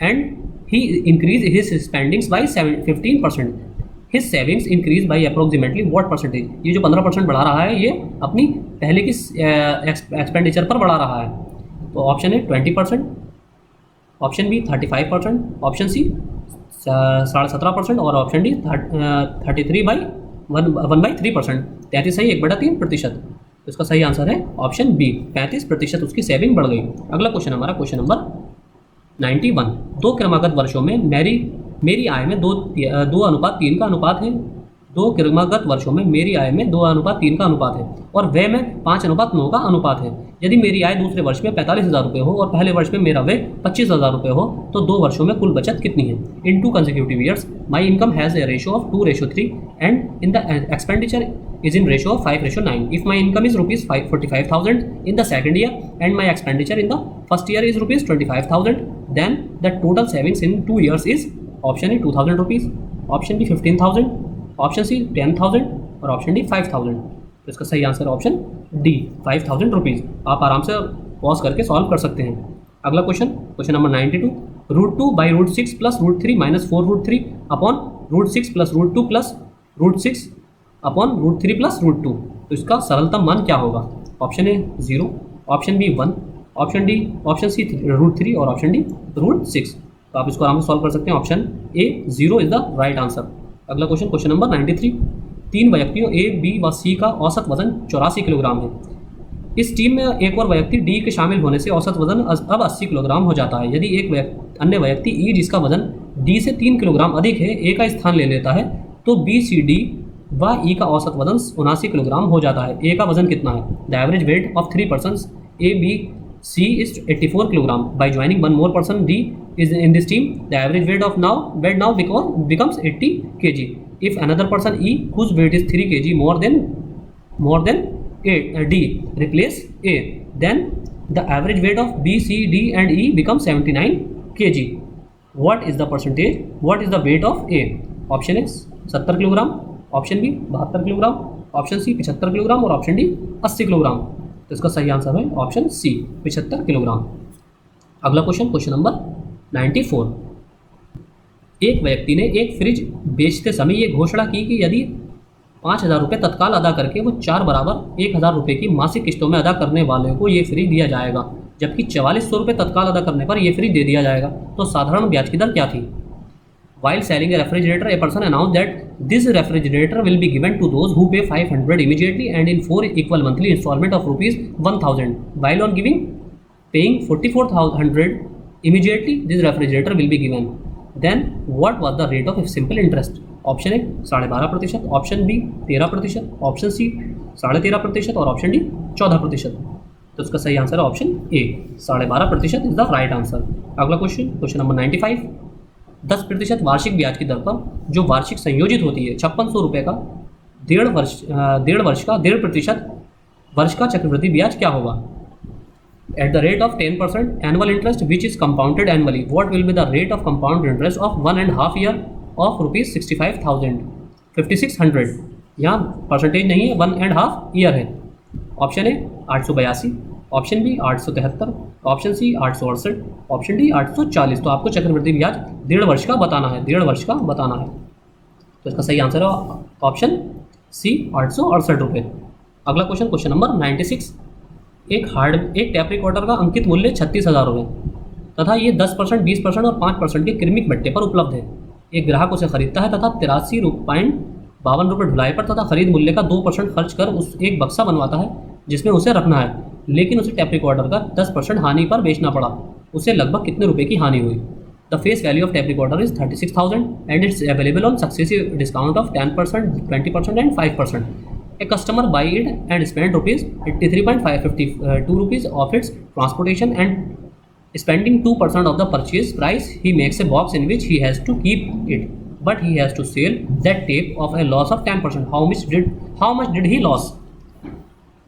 and he increase his spendings by 15%. His savings increase by approximately what percentage? ये जो 15% बढ़ा रहा है, ये अपनी पहले की एक्सपेंडिचर पर बढ़ा रहा है। तो ऑप्शन है 20%, ऑप्शन बी 35%, ऑप्शन सी 17.5% और ऑप्शन डी 1/3%। 33 सही, 1/3%। तो इसका सही आंसर है ऑप्शन बी, 35% उसकी सेविंग बढ़ गई। अगला क्वेश्चन हमारा क्वेश्चन नंबर 91, 2 क्रमागत वर्षों में मेरी आय में 2:3 का अनुपात है। 2 क्रमागत वर्षों में मेरी आय में 2:3 का अनुपात है और व्यय में 5:9 का अनुपात है। यदि मेरी आय दूसरे वर्ष में 45,000 रुपये हो और पहले वर्ष में मेरा व्यय 25,000 रुपये हो, तो 2 वर्षों में कुल बचत कितनी है। इन 2 consecutive years my income has a ratio of 2:3 and in the expenditure is in ratio of 5:9. If my income is rupees 45,000 in the second year and my expenditure in the first year is rupees 25,000, then the total savings in 2 years is option A 2,000 rupees, option B 15,000, option C 10,000 और option D 5,000। तो इसका सही answer option D 5000 rupees. आप आराम से pause करके solve कर सकते हैं। अगला question, question number 92, √2 by √6 plus √3 minus 4√3 upon √6 plus √2 plus √6 upon √3 plus √2। तो इसका सरलतम मान क्या होगा? Option A 0, option B 1, option D, option C √3 और ऑप्शन डी √6। तो आप इसको आराम से सॉल्व कर सकते हैं। Option A 0 is the right answer. अगला क्वेश्चन, क्वेश्चन नंबर 93, 3 व्यक्तियों ए, बी व सी का औसत वजन 84 किलोग्राम है। इस टीम में एक और व्यक्ति डी के शामिल होने से औसत वजन अब 80 किलोग्राम हो जाता है। यदि एक अन्य व्यक्ति ई जिसका वजन डी से 3 किलोग्राम अधिक है ए का स्थान ले लेता है, तो बी, सी, डी व ई का औसत वजन 79 किलोग्राम हो जाता है। ए का वजन कितना है? The average weight of 3 persons A, B, C is 84 kilogram. By joining one more person, D is in this team. The average weight of bed now becomes 80 kg. If another person E, whose weight is 3 kg more than D, replace A, then the average weight of B, C, D, and E becomes 79 kg. What is the percentage? What is the weight of A? Option A 70 kilogram, option B 72 kilogram, option C 75 kilogram और option D 80 kilogram. तो इसका सही answer है option C 75 kilogram. अगला question, question number 94, एक व्यक्ति ने एक फ्रिज बेचते समय ये घोषणा की कि यदि 5000 रुपये तत्काल अदा करके वो 4 बराबर 1000 रुपये की मासिक किस्तों में अदा करने वाले को ये फ्रिज दिया जाएगा, जबकि 4400 रुपये तत्काल अदा करने पर ये फ्रिज दे दिया जाएगा, तो साधारण ब्याज की दर क्या थी? While selling a refrigerator, a person announced that this refrigerator will be given to those who pay 500 immediately and in 4 equal monthly installment of rupees 1000. While on paying 4400 immediately, this refrigerator will be given. Then what was the rate of simple interest? Option A 12.5%, option B 13%, option C 13.5% और option D 14%। तो इसका सही answer है option A 12.5% is the right answer. अगला question, question number 95, 10% वार्षिक ब्याज की दर पर जो वार्षिक संयोजित होती है 5600 रुपये का 1.5 वर्ष का 1.5% वर्ष का चक्रवृद्धि ब्याज क्या होगा? At the rate of 10% annual interest which is compounded annually, what will be the rate of compound interest of 1.5 year of ₹65,600? यहाँ परसेंटेज नहीं है, 1.5 ईयर है। Option A 882, option B 873, option C 868, option D 840। तो आपको चक्रवृद्धि ब्याज 1.5 वर्ष का बताना है, 1.5 वर्ष का बताना है। तो इसका सही आंसर है ऑप्शन सी 868 रुपये। अगला क्वेश्चन, क्वेश्चन नंबर 96, एक टैप रिकॉर्डर का अंकित मूल्य 36,000 रुपये तथा ये 10%, 20% और 5% के क्रमिक भट्टे पर उपलब्ध है। एक ग्राहक उसे खरीदता है तथा 83.52 रुपये ढुलाई पर तथा खरीद मूल्य का 2% खर्च कर उस एक बक्सा बनवाता है जिसमें उसे रखना है, लेकिन उसे टैप रिकॉर्डर का 10% हानि पर बेचना पड़ा। उसे लगभग कितने रुपए की हानि हुई? The face value of tap recorder is 36,000 and it's available on successive discount of 10%, 20% and 5%. A customer buy it and spend rupees 83.552 rupees of its transportation and spending 2% of the purchase price, he makes a box in which he has to keep it, but he has to sell that tape of a loss of 10%. How much did he loss?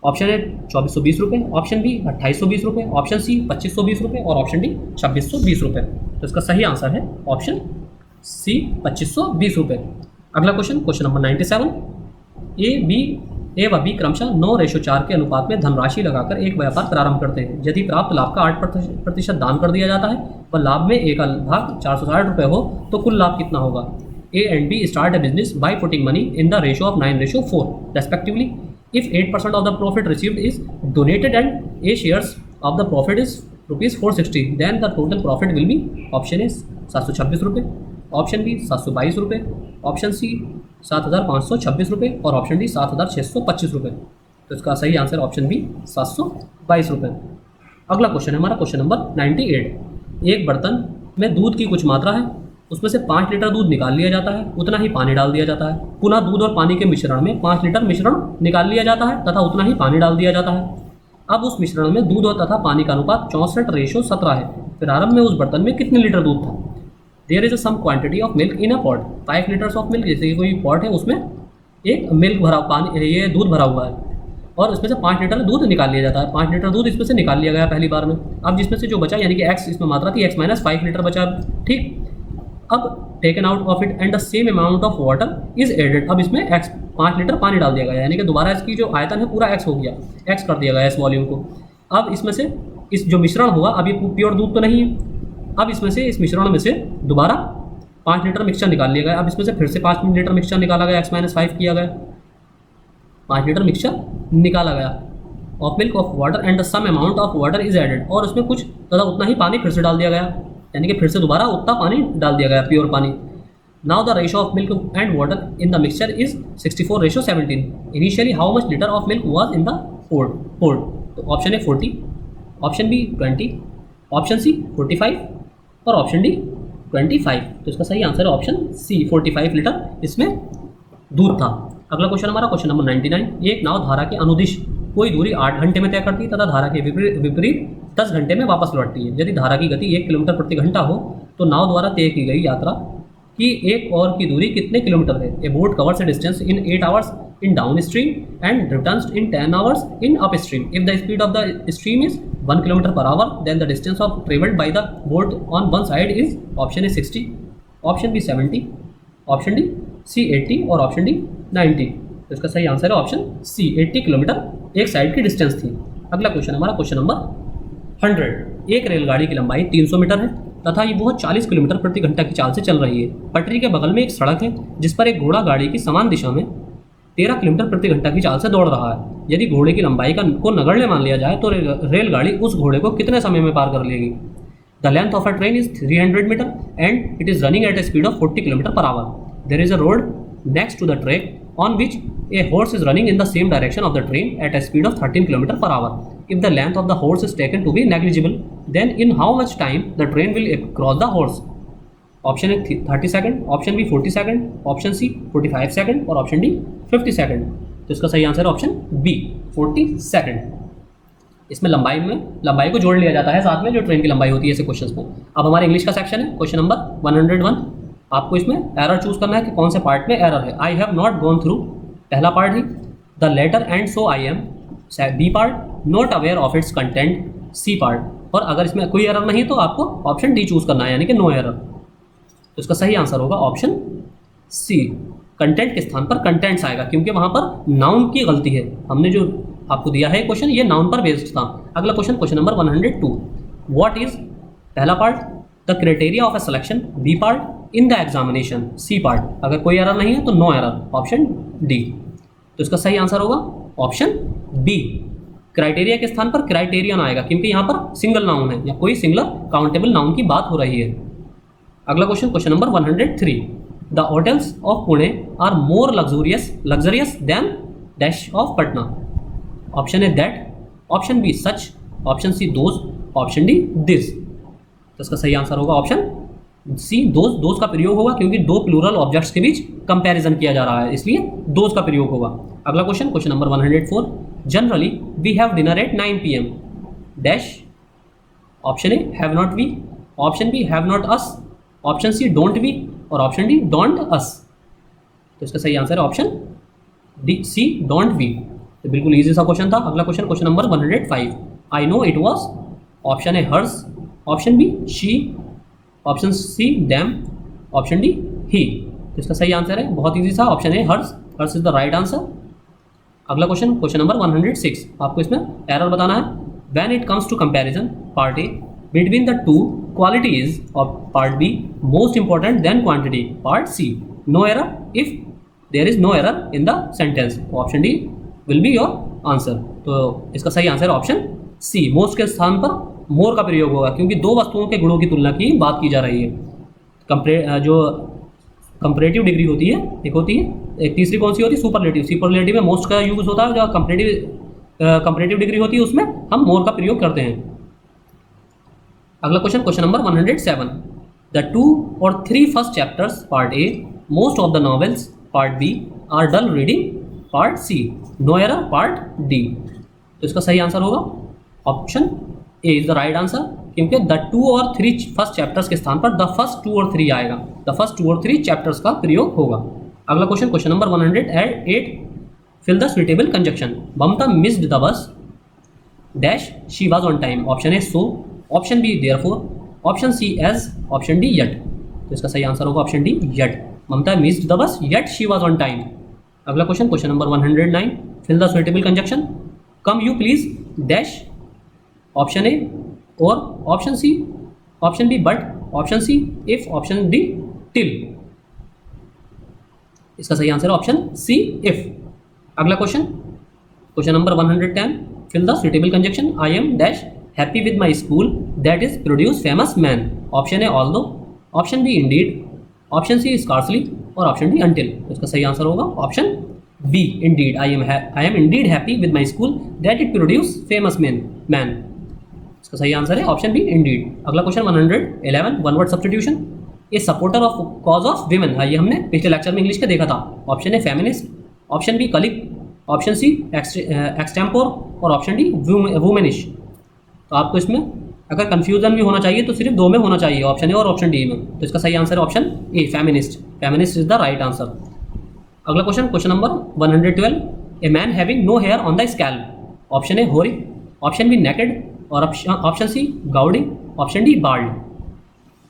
Option A 2420 रुपये, option B 2820 रुपये, option C 2520 रुपये और option D 2620 रुपये। तो इसका सही answer है option सी 2520 रुपये। अगला क्वेश्चन, क्वेश्चन नंबर 97, ए व बी क्रमशः 9:4 के अनुपात में धनराशि लगाकर एक व्यापार प्रारंभ करते हैं। यदि प्राप्त लाभ का 8% दान कर दिया जाता है व लाभ में ए का भाग 460 रुपये हो तो कुल लाभ कितना होगा? A and B start a business by putting money in the ratio of 9:4 respectively. If 8% of the profit received is donated and A shares of the profit is rupees 460, then the total profit will be option A 726 रुपये, option B 722 रुपये, option C 7,526 रुपये और option D 7,625 रुपये। तो इसका सही answer option B 722 रुपये। अगला क्वेश्चन है हमारा क्वेश्चन नंबर 98, एक बर्तन में दूध की कुछ मात्रा है, उसमें से 5 लीटर दूध निकाल लिया जाता है, उतना ही पानी डाल दिया जाता है। पुनः दूध और पानी के मिश्रण में 5 लीटर मिश्रण निकाल लिया जाता है तथा उतना ही पानी डाल दिया जाता है। अब उस मिश्रण में दूध और तथा पानी का अनुपात 64:17 है। प्रारंभ में उस बर्तन में कितने लीटर दूध था? There is some quantity of milk in a pot, 5 litres of milk, जैसे कि कोई पॉट है उसमें एक मिल्क भरा पानी ये दूध भरा हुआ है और इसमें से 5 लीटर दूध निकाल लिया जाता है। 5 लीटर दूध इसमें से निकाल लिया गया पहली बार में। अब जिसमें से जो बचा यानी कि x इसमें मात्रा थी, x - 5 लीटर बचा, ठीक। अब taken out of it and the same amount of water is added, अब इसमें x 5 लीटर पानी डाल दिया गया, यानी कि दोबारा इसकी जो आयतन है पूरा x हो गया, x कर दिया गया इस वॉल्यूम को। अब इसमें से इस जो मिश्रण हुआ, अब ये प्योर दूध तो नहीं है, अब इसमें से इस मिश्रण में से दोबारा 5 लीटर मिक्सचर निकाल लिया गया। अब इसमें से फिर से 5 लीटर मिक्सचर निकाला गया, x-5 किया गया, 5 लीटर मिक्सचर निकाला गया of milk of water and the some amount of water is added, और उसमें कुछ तथा उतना ही पानी फिर से डाल दिया गया, यानी कि फिर से दोबारा उतना पानी डाल दिया गया, प्योर पानी। Now the ratio of milk and water in the mixture is 64:17। Initially how much litre of milk was in the pot? तो option A 40, option B 20, option C 45 और ऑप्शन डी 25। तो इसका सही आंसर है option C 45 litre इसमें दूध था। अगला क्वेश्चन हमारा क्वेश्चन नंबर 99। एक नाव धारा के अनुदिश कोई दूरी 8 घंटे में तय करती है तथा धारा के विपरीत 10 घंटे में वापस लौटती है। यदि धारा की गति 1 किलोमीटर प्रति घंटा हो तो नाव द्वारा तय की गई यात्रा की एक और की दूरी कितने किलोमीटर है? ए boat covers A distance in 8 hours in downstream and returns in 10 hours in upstream. If the speed of the stream is 1 km per hour, then the distance of traveled by the boat on one side is option A 60, option B 70, option D C 80 और option D 90। तो इसका सही answer है option C 80 kilometre एक side की distance थी। अगला question हमारा क्वेश्चन नंबर 100। एक रेलगाड़ी की लंबाई 300 मीटर है तथा ये बहुत 40 किलोमीटर प्रति घंटा की चाल से चल रही है। पटरी के बगल में एक सड़क है जिस पर एक घोड़ा गाड़ी की समान दिशा में 13 किलोमीटर प्रति घंटा की चाल से दौड़ रहा है। यदि घोड़े की लंबाई को नगण्य मान लिया जाए तो रेलगाड़ी उस घोड़े को कितने समय में पार कर लेगी? The length of a train is 300 metre and it is running at a speed of 40 kilometre per hour. There is a road next to the track on which a horse is running in the same direction of the train at a speed of 13 kilometer per hour. If the length of the horse is taken to be negligible, then in how much time the train will cross the horse? Option A 30 second, option B 40 second, option C 45 second और option D 50 second. तो इसका सही answer है option B 40 second. इसमें लंबाई को जोड़ लिया जाता है साथ में जो ट्रेन की लंबाई होती है ऐसे क्वेश्चंस में। अब हमारे इंग्लिश का सेक्शन है क्वेश्चन नंबर 101। आपको इसमें एरर चूज करना है कि कौन से पार्ट में एरर है। I have not gone through पहला पार्ट ही, the letter and so I am B part, not aware of its content C part. और अगर इसमें कोई एरर नहीं तो आपको ऑप्शन डी चूज करना है यानी कि नो एरर। तो इसका सही आंसर होगा ऑप्शन सी, कंटेंट के स्थान पर कंटेंट्स आएगा क्योंकि वहां पर नाउन की गलती है। हमने जो आपको दिया है क्वेश्चन ये नाउन पर बेस्ड था। अगला question question number 102। What is पहला part the criteria of A selection, B part in the examination, C part. अगर कोई एरर नहीं है तो नो एरर, ऑप्शन डी। तो इसका सही आंसर होगा ऑप्शन बी, क्राइटेरिया के स्थान पर क्राइटेरियन आएगा क्योंकि यहाँ पर सिंगल नाउन है या कोई सिंगलर काउंटेबल नाउन की बात हो रही है। अगला question question number 103। The hotels of Pune are more luxurious than dash of Patna. Option A that, option B such, option C those, option D this. तो इसका सही आंसर होगा ऑप्शन सी दोज। दोज का प्रयोग होगा क्योंकि दो प्लूरल ऑब्जेक्ट्स के बीच कंपैरिजन किया जा रहा है इसलिए दोज का प्रयोग होगा। अगला question question number 104। Generally we have dinner at 9 PM dash. Option A have not we, option B have not us, option C don't we और ऑप्शन डी डोंट अस। तो इसका सही आंसर है option D C don't we. तो बिल्कुल easy सा question था। अगला question question number 105। I know it was, option A hers, option B she, option C them, option D ही। तो इसका सही आंसर है बहुत इजी सा option A hers. Hers is the right answer. अगला क्वेश्चन क्वेश्चन नंबर 106। आपको इसमें एरर बताना है। When it comes to comparison part A between the two qualities of part B most important than quantity part C, no error if there is no error in the sentence। Option D will be your answer। तो इसका सही answer option C, most के स्थान पर मोर का प्रयोग होगा क्योंकि दो वस्तुओं के गुणों की तुलना की बात की जा रही है। जो कंपैरेटिव डिग्री होती है एक होती है, एक तीसरी कौन सी होती है सुपरलेटिव। सुपरलेटिव में मोस्ट का यूज होता है, जो कंपैरेटिव डिग्री होती है उसमें हम मोर का प्रयोग करते हैं। अगला क्वेश्चन क्वेश्चन नंबर 107। द 2 और 3 first chapters part A, most of the novels part B are dull reading part C, no error part D. तो इसका सही आंसर होगा option A is the right answer क्योंकि द 2 और 3 first chapters के स्थान पर द फर्स्ट 2 और 3 आएगा। द फर्स्ट 2 और 3 चैप्टर्स का प्रयोग होगा। अगला question question number 108। Fill the suitable conjunction. Mamta missed the bus dash she was on time. Option A so, option B therefore, option C as, option D yet. तो इसका सही आंसर होगा option D yet. Mamta missed the bus yet she was on time. अगला question, question number 109, fill the suitable conjunction, come you please dash, option A और option C, option B but, option C if, option D till. इसका सही answer है option C if. अगला question, question number 110, fill the suitable conjunction, I am dash happy with my school that is produce famous man, option A although, option B indeed, option C scarcely और option D until. इसका सही answer होगा option B indeed. I am indeed happy with my school that it produce famous man. इसका सही answer है option B indeed. अगला question 111, one word substitution, a supporter of cause of women, ये हमने पिछले लेक्चर में English का देखा था। Option A feminist, option B colic, option C extempore और ऑप्शन डी वुमेनिश। तो आपको इसमें अगर कंफ्यूजन भी होना चाहिए तो सिर्फ दो में होना चाहिए, ऑप्शन ए और ऑप्शन डी में। तो इसका सही आंसर है option A feminist. Feminist is the right answer. अगला question, question number 112, A man having no hair on the scalp, option A hoary, option B naked और option C gaudy, option D bald.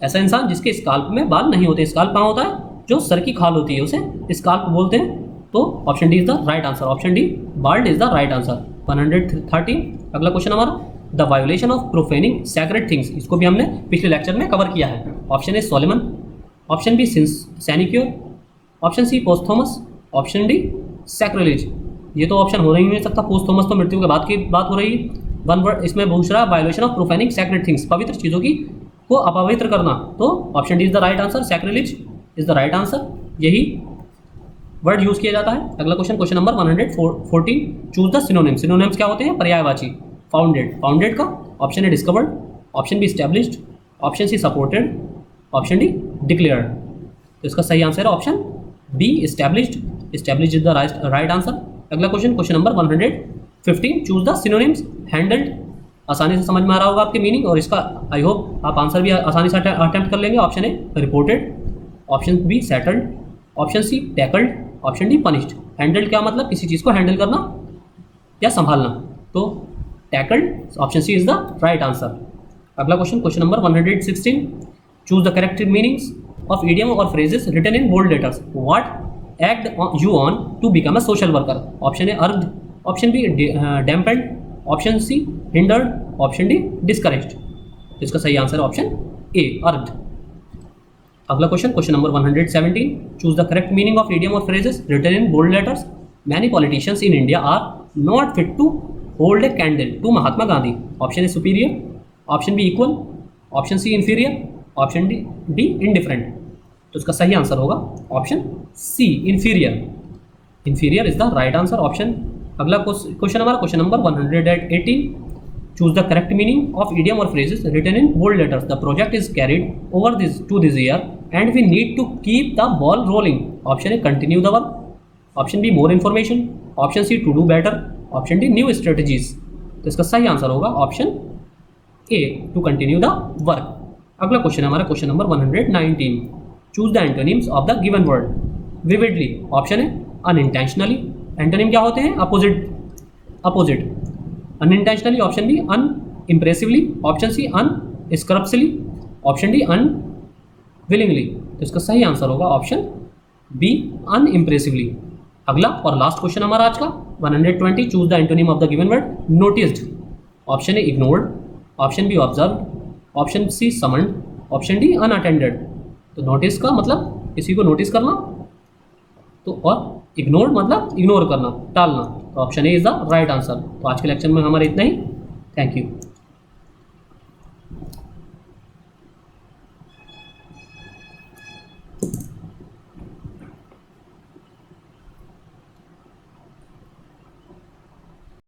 ऐसा इंसान जिसके scalp में बाल नहीं होते। Scalp कहाँ होता है? जो सर की खाल होती है उसे स्काल्प बोलते हैं। तो option D is the right answer, option D bald is the right answer. 113, अगला क्वेश्चन हमारा, the violation of profaning sacred things, इसको भी हमने पिछले लेक्चर में कवर किया है। Option A solemn, option B sinecure, option C posthumous, option D sacrilege. ये तो ऑप्शन हो ही नहीं सकता, पोस्थोमस तो मृत्यु के बाद की बात हो रही है। वन वर्ड इसमें पूछ रहा है violation of profaning sacred things, पवित्र चीज़ों की को अपवित्र करना। तो option D is the right answer, sacrilege is the right answer, यही वर्ड यूज किया जाता है। अगला question, question number 114, choose the synonyms. Synonyms क्या होते हैं? पर्यायवाची। फाउंडेड, फाउंडेड का option A discovered, option B established, option C supported, option D declared. तो इसका सही आंसर है option B established. Established is the right answer. अगला question, question number 115, choose the synonyms. Handled, आसानी से समझ में आ रहा होगा आपके मीनिंग, और इसका आई होप आप आंसर भी आसानी से अटेम्प्ट कर लेंगे। Option A reported, option B settled, option C tackled, option D punished. Handled क्या मतलब? किसी चीज़ को हैंडल करना या संभालना। तो tackled, option C is the right answer. अगला question, question number 116, choose the correct meanings of idiom और phrases written in bold letters. What egged you on to become a social worker. Option A urged, option B dampened, option C hindered, option D discouraged. तो इसका सही answer है option A urged. अगला question, question number 117, choose the correct meaning of idiom और phrases written in bold letters. Many politicians in India are not fit to hold a candle to Mahatma Gandhi. Option A superior, option B equal, option C inferior, option D indifferent. तो इसका सही answer होगा option C inferior. Inferior is the right answer, option. अगला question हमारा question number 118, choose the correct meaning of idiom और phrases written in bold letters. The project is carried over this year and we need to keep the ball rolling. Option A continue the work, option B more information, option C to do better, option D new strategies. तो इसका सही answer होगा option A to continue the work. अगला question हमारा question number 119, choose the antonyms of the given word. Vividly, option A unintentionally, antonym क्या होते हैं? Opposite. Unintentionally, option B unimpressively, option C unscrupulously, option D unwillingly. तो इसका सही answer होगा option B अनइम्प्रेसिवली। अगला और लास्ट क्वेश्चन हमारा आज का 120, choose the antonym of the given word. Noticed, option A ignored, option B observed, option C summoned, option D unattended. तो नोटिस का मतलब किसी को नोटिस करना, तो और इग्नोर्ड मतलब इग्नोर करना, टालना। तो option A is the right answer. तो आज के लेक्चर में हमारे इतना ही। Thank you.